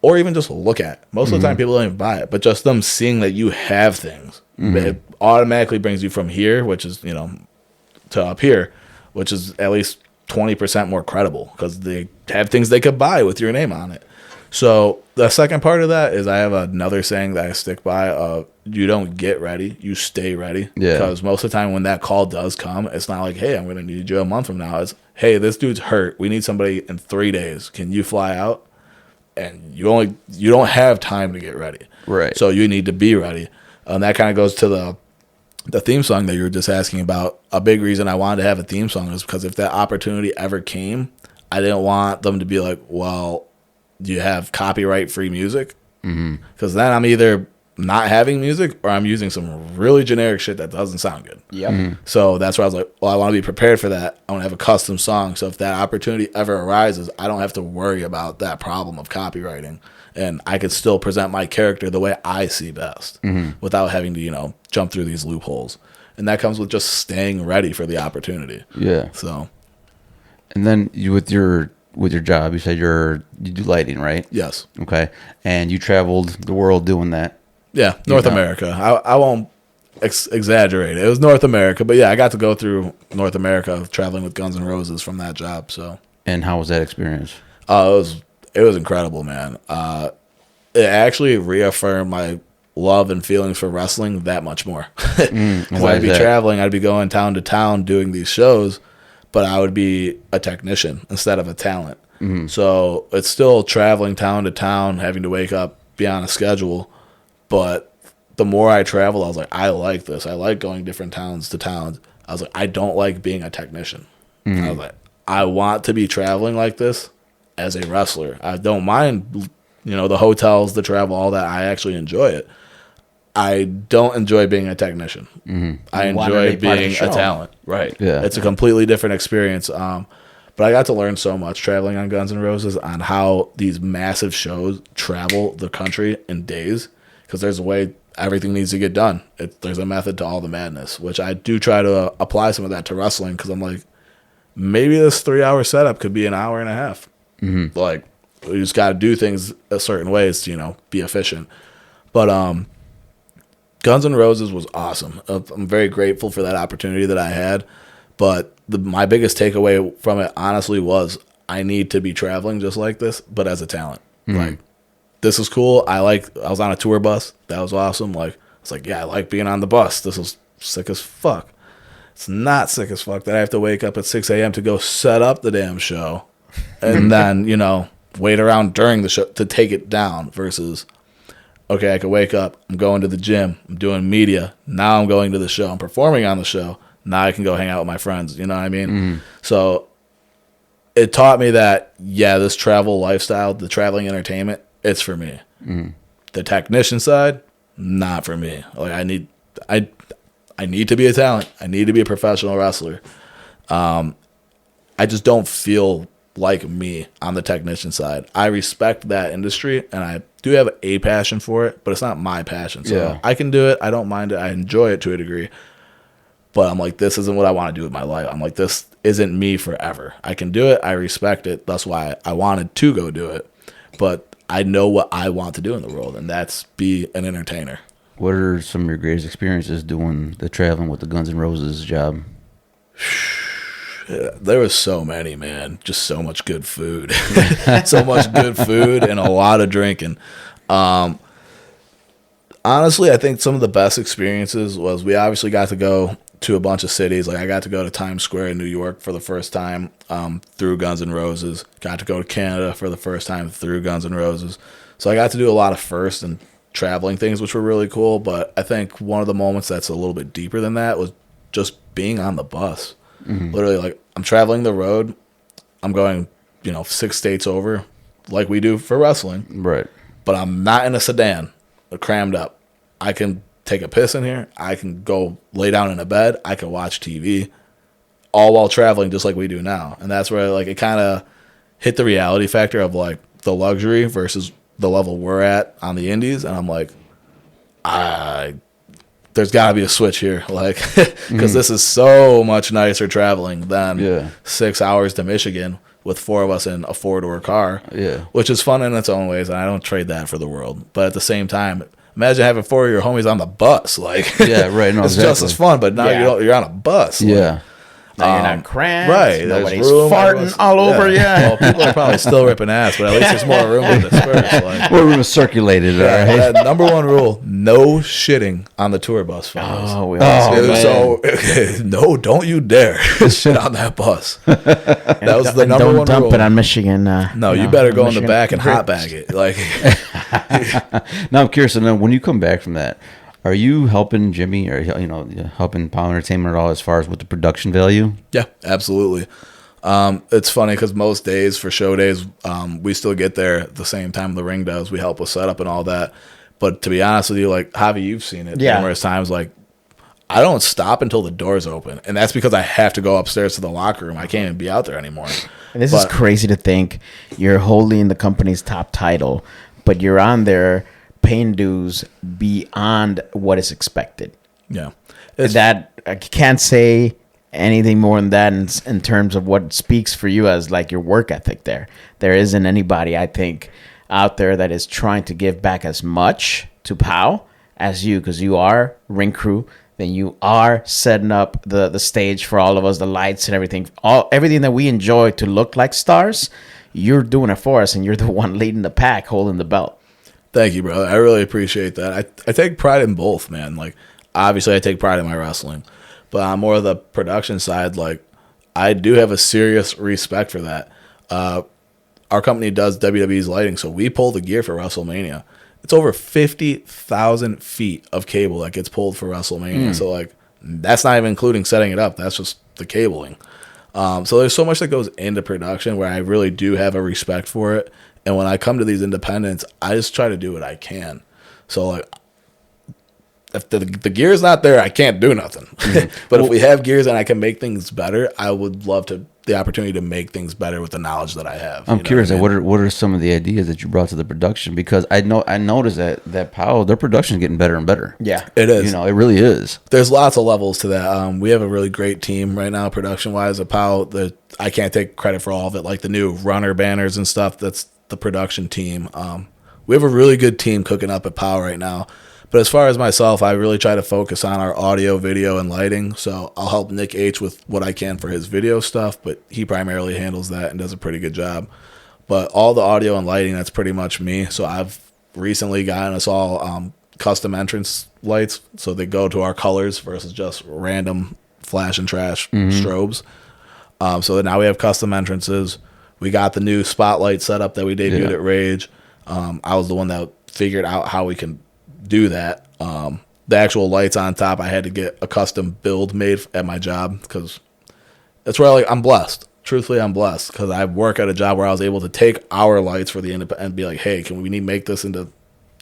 or even just look at. Most of the time, people don't even buy it, but just them seeing that you have things, it automatically brings you from here, which is, to up here, which is at least 20% more credible because they have things they could buy with your name on it. So the second part of that is I have another saying that I stick by. You don't get ready, you stay ready. Yeah. Because most of the time when that call does come, it's not like, hey, I'm going to need you a month from now. It's, hey, this dude's hurt. We need somebody in 3 days. Can you fly out? And you don't have time to get ready. Right. So you need to be ready. And that kind of goes to the theme song that you were just asking about. A big reason I wanted to have a theme song is because if that opportunity ever came, I didn't want them to be like, well, do you have copyright-free music? Because then I'm either not having music or I'm using some really generic shit that doesn't sound good. Yep. So that's where I was like, well, I want to be prepared for that. I want to have a custom song. So if that opportunity ever arises, I don't have to worry about that problem of copywriting. And I could still present my character the way I see best without having to, jump through these loopholes. And that comes with just staying ready for the opportunity. Yeah. So. And then with your job, you said you do lighting, right? Yes. Okay. And you traveled the world doing that. Yeah, North America. I won't exaggerate. It was North America, but yeah, I got to go through North America traveling with Guns N' Roses from that job. So. And how was that experience? It was incredible, man. it actually reaffirmed my love and feelings for wrestling that much more. Because why I'd is be that? traveling, I'd be going town to town doing these shows, but I would be a technician instead of a talent. So it's still traveling town to town, having to wake up, be on a schedule. But the more I travel, I was like, I like this. I like going different towns to towns. I was like, I don't like being a technician. I was like, I want to be traveling like this as a wrestler. I don't mind, the hotels, the travel, all that. I actually enjoy it. I don't enjoy being a technician. I You wanna enjoy be part of the being a show. talent. Right. Yeah. It's a completely different experience. But I got to learn so much traveling on Guns N' Roses on how these massive shows travel the country in days, because there's a way everything needs to get done. There's a method to all the madness, which I do try to apply some of that to wrestling, because I'm like, maybe this 3-hour setup could be an hour and a half. Like, we just got to do things a certain ways to, be efficient. But Guns N' Roses was awesome. I'm very grateful for that opportunity that I had. But my biggest takeaway from it, honestly, was I need to be traveling just like this, but as a talent. Like, this is cool. I was on a tour bus. That was awesome. Like, it's like, yeah, I like being on the bus. This is sick as fuck. It's not sick as fuck that I have to wake up at 6 a.m. to go set up the damn show and then, wait around during the show to take it down versus, okay, I could wake up, I'm going to the gym, I'm doing media, now I'm going to the show, I'm performing on the show, now I can go hang out with my friends, you know what I mean? So it taught me that, yeah, this travel lifestyle, the traveling entertainment, it's for me. The technician side, not for me. Like, I need to be a talent. I need to be a professional wrestler. I just don't feel like me on the technician side. I respect that industry, and I do have a passion for it, but it's not my passion. So Yeah. I can do it. I don't mind it. I enjoy it to a degree. But I'm like, this isn't what I want to do with my life. I'm like, this isn't me forever. I can do it. I respect it. That's why I wanted to go do it. But I know what I want to do in the world, and that's be an entertainer. What are some of your greatest experiences doing the traveling with the Guns N' Roses job? There was so many, man. Just so much good food. So much good food and a lot of drinking. Honestly, I think some of the best experiences was we obviously got to go to a bunch of cities. Like, I got to go to Times Square in New York for the first time through Guns N' Roses. Got to go to Canada for the first time through Guns N' Roses. So I got to do a lot of first and traveling things, which were really cool. But I think one of the moments that's a little bit deeper than that was just being on the bus. Literally, like, I'm traveling the road. I'm going, 6 states over, like we do for wrestling. Right. But I'm not in a sedan, crammed up. I can take a piss in here. I can go lay down in a bed. I can watch TV, all while traveling, just like we do now. And that's where, like, it kind of hit the reality factor of, like, the luxury versus the level we're at on the indies. And I'm like, there's got to be a switch here, like, because this is so much nicer traveling than 6 hours to Michigan with 4 of us in a 4-door car, which is fun in its own ways, and I don't trade that for the world. But at the same time, imagine having 4 of your homies on the bus, like, Yeah, right. No, it's exactly. just as fun, but now you're on a bus, like, Yeah. Now you're not cramped. right. Nobody's There's room, farting everyone's- all over you. Well, people are probably still ripping ass, but at least there's more room to disperse. Like, Well, we were circulated, all right? yeah, number one rule: no shitting on the tour bus. Fellas. Oh, we Oh, So no, don't you dare shit on that bus. That was the and number don't one dump rule. it on Michigan. No, you better go in the back and hot bag it. Like, Now I'm curious to know, when you come back from that, are you helping Jimmy or helping Power Entertainment at all as far as with the production value? yeah, absolutely. It's funny because most days for show days, we still get there at the same time the ring does. We help with setup and all that. But to be honest with you, like, Javi, you've seen it numerous times. Like, I don't stop until the doors open, and that's because I have to go upstairs to the locker room. I can't even be out there anymore. And this is crazy to think you're holding the company's top title, but you're on there paying dues beyond what is expected. Yeah, That I can't say anything more than that in terms of what speaks for you as, like, your work ethic there. There isn't anybody, I think, out there that is trying to give back as much to POW as you, because you are ring crew, then you are setting up the stage for all of us, the lights and everything. Everything that we enjoy to look like stars, you're doing it for us, and you're the one leading the pack, holding the belt. Thank you, brother. I really appreciate that. I take pride in both, man. Like, obviously, I take pride in my wrestling, but on more of the production side, like, I do have a serious respect for that. Our company does WWE's lighting, so we pull the gear for WrestleMania. It's over 50,000 feet of cable that gets pulled for WrestleMania. So, like, that's not even including setting it up. That's just the cabling. So there's so much that goes into production where I really do have a respect for it. And when I come to these independents, I just try to do what I can. So, like, if the gear is not there, I can't do nothing. But if we have gears and I can make things better, I would love the opportunity to make things better with the knowledge that I have. I'm curious, what are some of the ideas that you brought to the production? Because I noticed that Powell, their production is getting better and better. Yeah, it is. It really is. There's lots of levels to that. We have a really great team right now, production wise. At Powell, I can't take credit for all of it. Like the new runner banners and stuff. That's the production team. We have a really good team cooking up at Powell right now. But as far as myself, I really try to focus on our audio, video, and lighting. So I'll help Nick H with what I can for his video stuff, but he primarily handles that and does a pretty good job. But all the audio and lighting, that's pretty much me. So I've recently gotten us all custom entrance lights, so they go to our colors versus just random flash and trash strobes. So now we have custom entrances. We got the new spotlight setup that we debuted at Rage. I was the one that figured out how we can do that. The actual lights on top, I had to get a custom build made at my job because that's where I'm blessed. Truthfully, I'm blessed because I work at a job where I was able to take our lights for the independent and be like, hey, can we make this into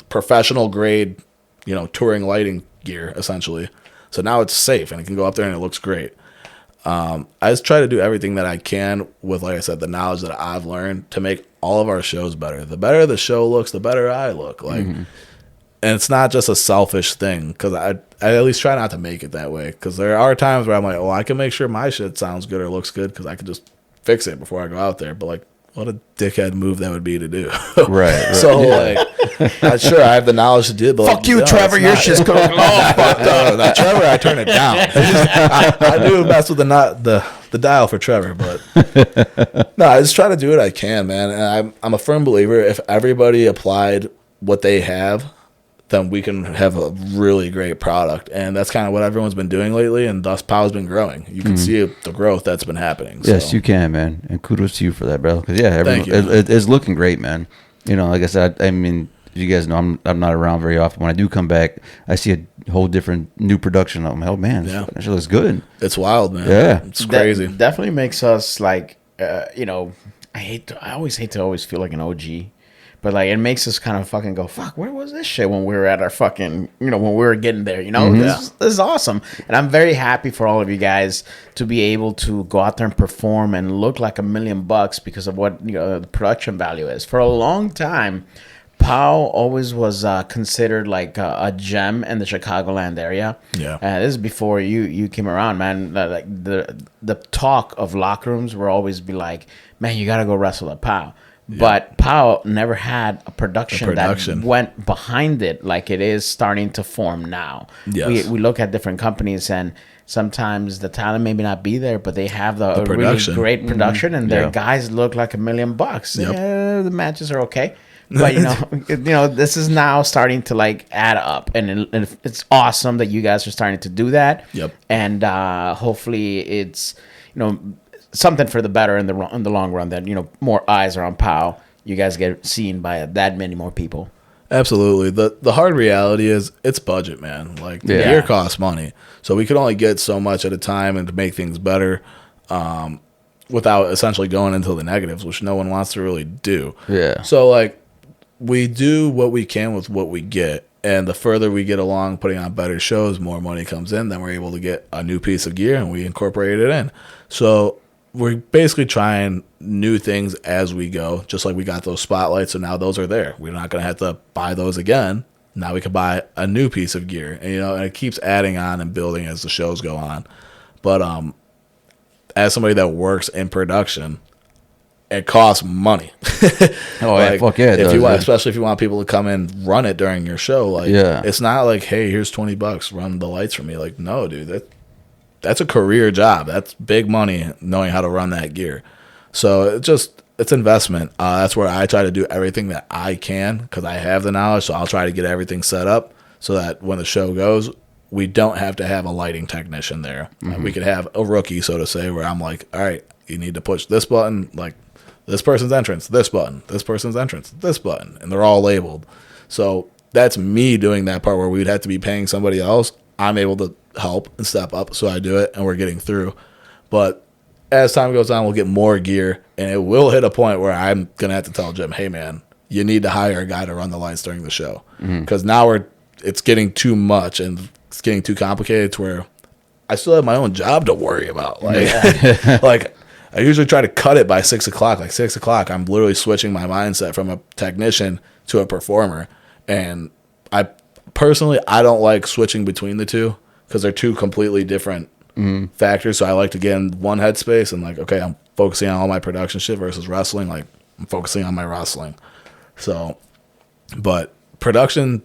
professional grade, touring lighting gear essentially. So now it's safe and it can go up there and it looks great. I just try to do everything that I can with, like I said, the knowledge that I've learned to make all of our shows better. The better the show looks, the better I look. And it's not just a selfish thing because I at least try not to make it that way because there are times where I'm like, I can make sure my shit sounds good or looks good because I can just fix it before I go out there. But, like, what a dickhead move that would be to do. Right. So, like, sure, I have the knowledge to do it. But fuck you, Trevor. Your shit's cooking. Oh, Trevor, I turn it down. I do mess with the dial for Trevor, but no, I just try to do what I can, man. And I'm a firm believer if everybody applied what they have, then we can have a really great product. And that's kind of what everyone's been doing lately, and thus Pow's been growing. You can see the growth that's been happening. Yes, you can, man. And kudos to you for that, bro. Because, Thank you. It's looking great, man. Like I said, I mean, you guys know I'm not around very often. When I do come back, I see a whole different new production. I'm like, oh, man, that shit looks good. It's wild, man. Yeah. It's crazy. That definitely makes us, like, I always hate to always feel like an OG. But, like, it makes us kind of fucking go, fuck, where was this shit when we were at our fucking, when we were getting there, This is awesome. And I'm very happy for all of you guys to be able to go out there and perform and look like $1 million because of what, the production value is. For a long time, Powell always was considered like a gem in the Chicagoland area. Yeah. This is before you came around, man. Like the talk of locker rooms will always be like, man, you got to go wrestle at Powell. Yeah. But Powell never had a production that went behind it like it is starting to form now. Yes. We look at different companies and sometimes the talent maybe not be there, but they have a really great production and their guys look like $1 million. Yep. Yeah, the matches are okay. But this is now starting to like add up, and it's awesome that you guys are starting to do that. Yep. And hopefully it's something for the better in the long run. That more eyes are on Powell. You guys get seen by that many more people. Absolutely. The hard reality is it's budget, man. Like the gear costs money, so we could only get so much at a time and to make things better. Without essentially going into the negatives, which no one wants to really do. Yeah. So like we do what we can with what we get. And the further we get along putting on better shows, more money comes in, then we're able to get a new piece of gear and we incorporate it in. So we're basically trying new things as we go, just like we got those spotlights. So now those are there. We're not going to have to buy those again. Now we can buy a new piece of gear. And, and it keeps adding on and building as the shows go on. But as somebody that works in production, it costs money. Fuck yeah! Especially if you want people to come and run it during your show, it's not like, hey, here's $20, run the lights for me. Like, no, dude, that's a career job. That's big money knowing how to run that gear. So it's investment. That's where I try to do everything that I can because I have the knowledge. So I'll try to get everything set up so that when the show goes, we don't have to have a lighting technician there. We could have a rookie, so to say, where I'm like, all right, you need to push this button, like this person's entrance, this button, this person's entrance, this button, and they're all labeled. So that's me doing that part where we'd have to be paying somebody else. I'm able to help and step up, so I do it, and we're getting through. But as time goes on, we'll get more gear, and it will hit a point where I'm going to have to tell Jim, hey, man, you need to hire a guy to run the lights during the show. Because now it's getting too much, and it's getting too complicated to where I still have my own job to worry about. Like I usually try to cut it by 6 o'clock. Like 6 o'clock, I'm literally switching my mindset from a technician to a performer. And I don't like switching between the two because they're two completely different factors. So I like to get in one headspace and like, okay, I'm focusing on all my production shit versus wrestling. Like I'm focusing on my wrestling. So, but production,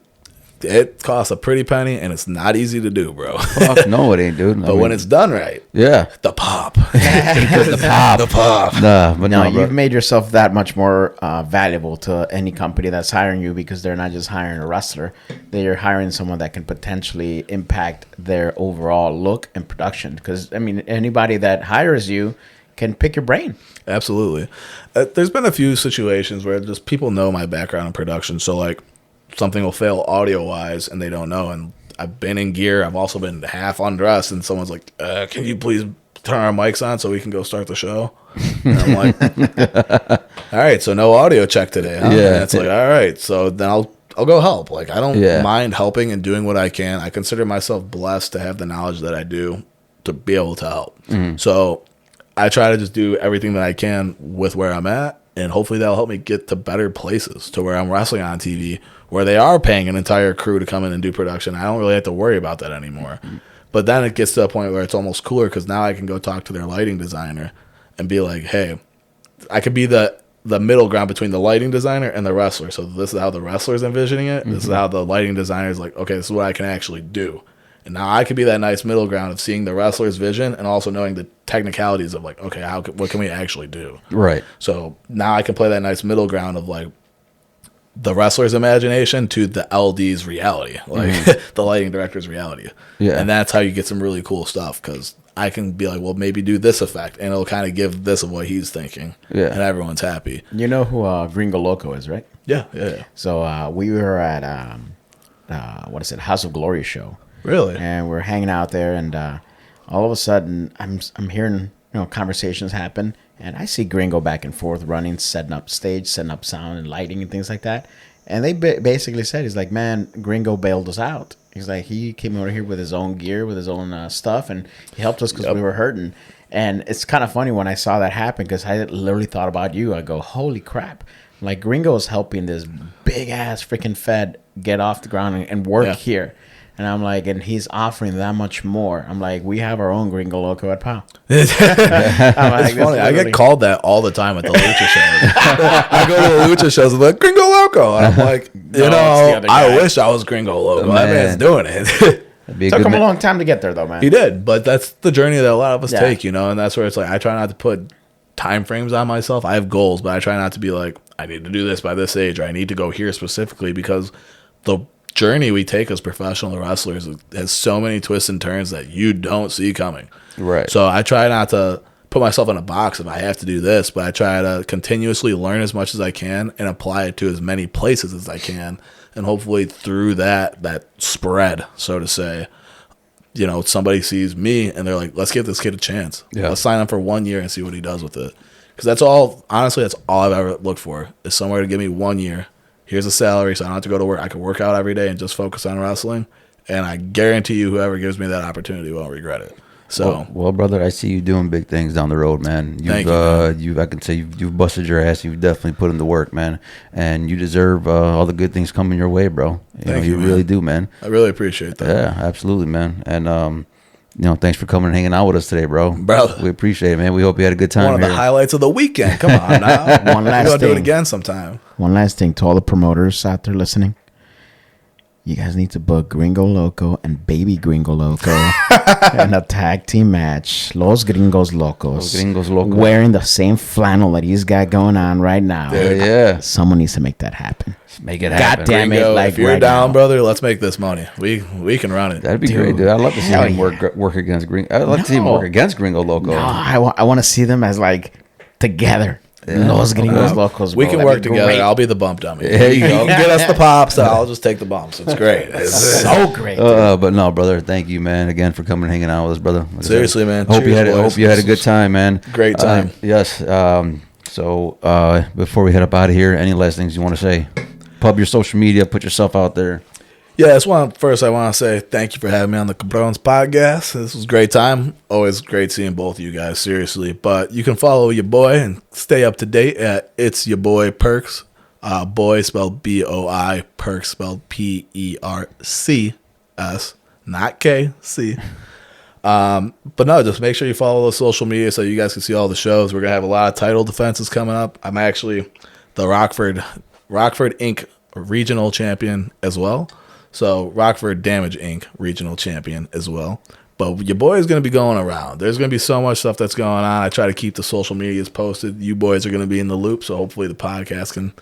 it costs a pretty penny and it's not easy to do, bro. Fuck no, it ain't, dude. But when it's done right, yeah, the pop. the pop. Nah, but No, no, bro. you've made yourself that much more valuable to any company that's hiring you because they're not just hiring a wrestler. They're hiring someone that can potentially impact their overall look and production. Because, I mean, anybody that hires you can pick your brain. Absolutely. There's been a few situations where just people know my background in production. So, like, something will fail audio-wise and they don't know. And I've been in gear. I've also been half undressed. And someone's like, can you please turn our mics on so we can go start the show? And I'm like, all right, so no audio check today, huh? Yeah. And it's like, all right, so then I'll go help. Like, I don't Yeah. mind helping and doing what I can. I consider myself blessed to have the knowledge that I do to be able to help. So I try to just do everything that I can with where I'm at, and hopefully that'll help me get to better places to where I'm wrestling on TV, where they are paying an entire crew to come in and do production. I don't really have to worry about that anymore. But then it gets to a point where it's almost cooler because now I can go talk to their lighting designer and be like, hey, I could be the middle ground between the lighting designer and the wrestler. So this is how the wrestler's envisioning it. This is how the lighting designer is like, okay, this is what I can actually do. And now I could be that nice middle ground of seeing the wrestler's vision and also knowing the technicalities of like, okay, what can we actually do? Right. So now I can play that nice middle ground of like the wrestler's imagination to the LD's reality, like the lighting director's reality. Yeah. And that's how you get some really cool stuff because I can be like, well, maybe do this effect and it'll kind of give this of what he's thinking. Yeah. And everyone's happy. You know who Gringo Loco is, right? Yeah. So we were at, House of Glory show. Really? And we're hanging out there, and all of a sudden, I'm hearing conversations happen, and I see Gringo back and forth running, setting up stage, setting up sound and lighting and things like that. And they basically said, he's like, man, Gringo bailed us out. He's like, he came over here with his own gear, with his own stuff, and he helped us because we were hurting. And it's kind of funny when I saw that happen because I literally thought about you. I go, holy crap. Like, Gringo's helping this big-ass freaking Fed get off the ground and work here. And I'm like, and he's offering that much more. I'm like, we have our own Gringo Loco at POW. It's funny. I get called that all the time at the lucha shows. I go to the lucha shows and they're like, Gringo Loco. And I'm like, I wish I was Gringo Loco. That man's doing it. It took him a long time to get there, though, man. He did, but that's the journey that a lot of us take, and that's where it's like, I try not to put time frames on myself. I have goals, but I try not to be like, I need to do this by this age, or I need to go here specifically, because the journey we take as professional wrestlers has so many twists and turns that you don't see coming. Right. So I try not to put myself in a box if I have to do this, but I try to continuously learn as much as I can and apply it to as many places as I can. And hopefully through that spread, so to say, somebody sees me and they're like, let's give this kid a chance. Yeah. Let's sign him for 1 year and see what he does with it. Because that's all I've ever looked for, is somewhere to give me 1 year. Here's a salary, so I don't have to go to work. I can work out every day and just focus on wrestling. And I guarantee you, whoever gives me that opportunity won't regret it. So, well, brother, I see you doing big things down the road, man. Thank you, man. I can say you've busted your ass. You've definitely put in the work, man, and you deserve all the good things coming your way, bro. You really do, man. I really appreciate that. Yeah, absolutely, man. And thanks for coming and hanging out with us today, bro. Brother, we appreciate it, man. We hope you had a good time. One of the highlights of the weekend. Come on now. One last We'll thing. do it again sometime. One last thing to all the promoters out there listening. You guys need to book Gringo Loco and Baby Gringo Loco in a tag team match. Los Gringos Locos. Los Gringos Locos. Wearing the same flannel that he's got going on right now. Yeah. Someone needs to make that happen. Make it happen. God damn Gringo, it. Like, if you're right down, now. brother, let's make this money. We can run it. That'd be great, dude. I'd love to see Hell him work against Gringo. I'd like to see him work against Gringo Loco. No, I want to see them as like together. Los Gringos Locos. We bro. can That'd work be together. great. I'll be the bump dummy. There you go. You can get us the pops, and I'll just take the bumps. It's great. So great. But no, brother. Thank you, man, again for coming and hanging out with us, brother. Like I Seriously, said, man. I hope you Cheers, had. I boys. hope you had a good time, man. Great time. Yes. So before we head up out of here, any last things you want to say? Pub your social media. Put yourself out there. Yeah, first I want to say thank you for having me on the Cabrones podcast. This was a great time. Always great seeing both of you guys, seriously. But you can follow your boy and stay up to date at It's Your Boy Percs. Boy spelled B-O-I, Percs spelled P-E-R-C-S, not K-C. But no, just make sure you follow the social media so you guys can see all the shows. We're going to have a lot of title defenses coming up. I'm actually the Rockford Inc. regional champion as well. So Rockford Damage Inc. regional champion as well. But your boy is going to be going around. There's going to be so much stuff that's going on. I try to keep the social medias posted. You boys are going to be in the loop, so hopefully the podcast can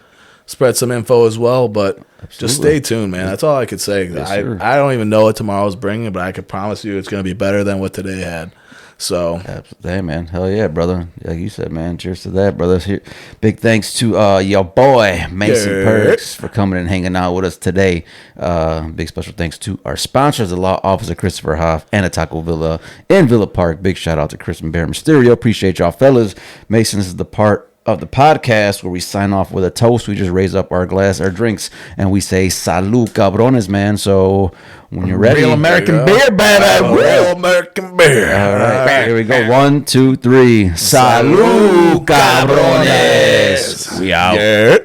spread some info as well. But just stay tuned, man. That's all I could say. Yes, I don't even know what tomorrow's bringing, but I could promise you it's going to be better than what today had. So, Hey, man. Hell yeah, brother. Like you said, man. Cheers to that, brother. Here, big thanks to your boy, Mason Percs, for coming and hanging out with us today. Big special thanks to our sponsors, the Law Office of Christopher Hoff and a Taco Villa in Villa Park. Big shout out to Chris and Bear Mysterio. Appreciate y'all, fellas. Mason, this is the part of the podcast where we sign off with a toast. We just raise up our glass, our drinks, and we say salud, cabrones, man. So when you're ready, Real American beer, baby. Real American beer. All right, here we go. 1, 2, 3. Salud, cabrones. We out. Yeah.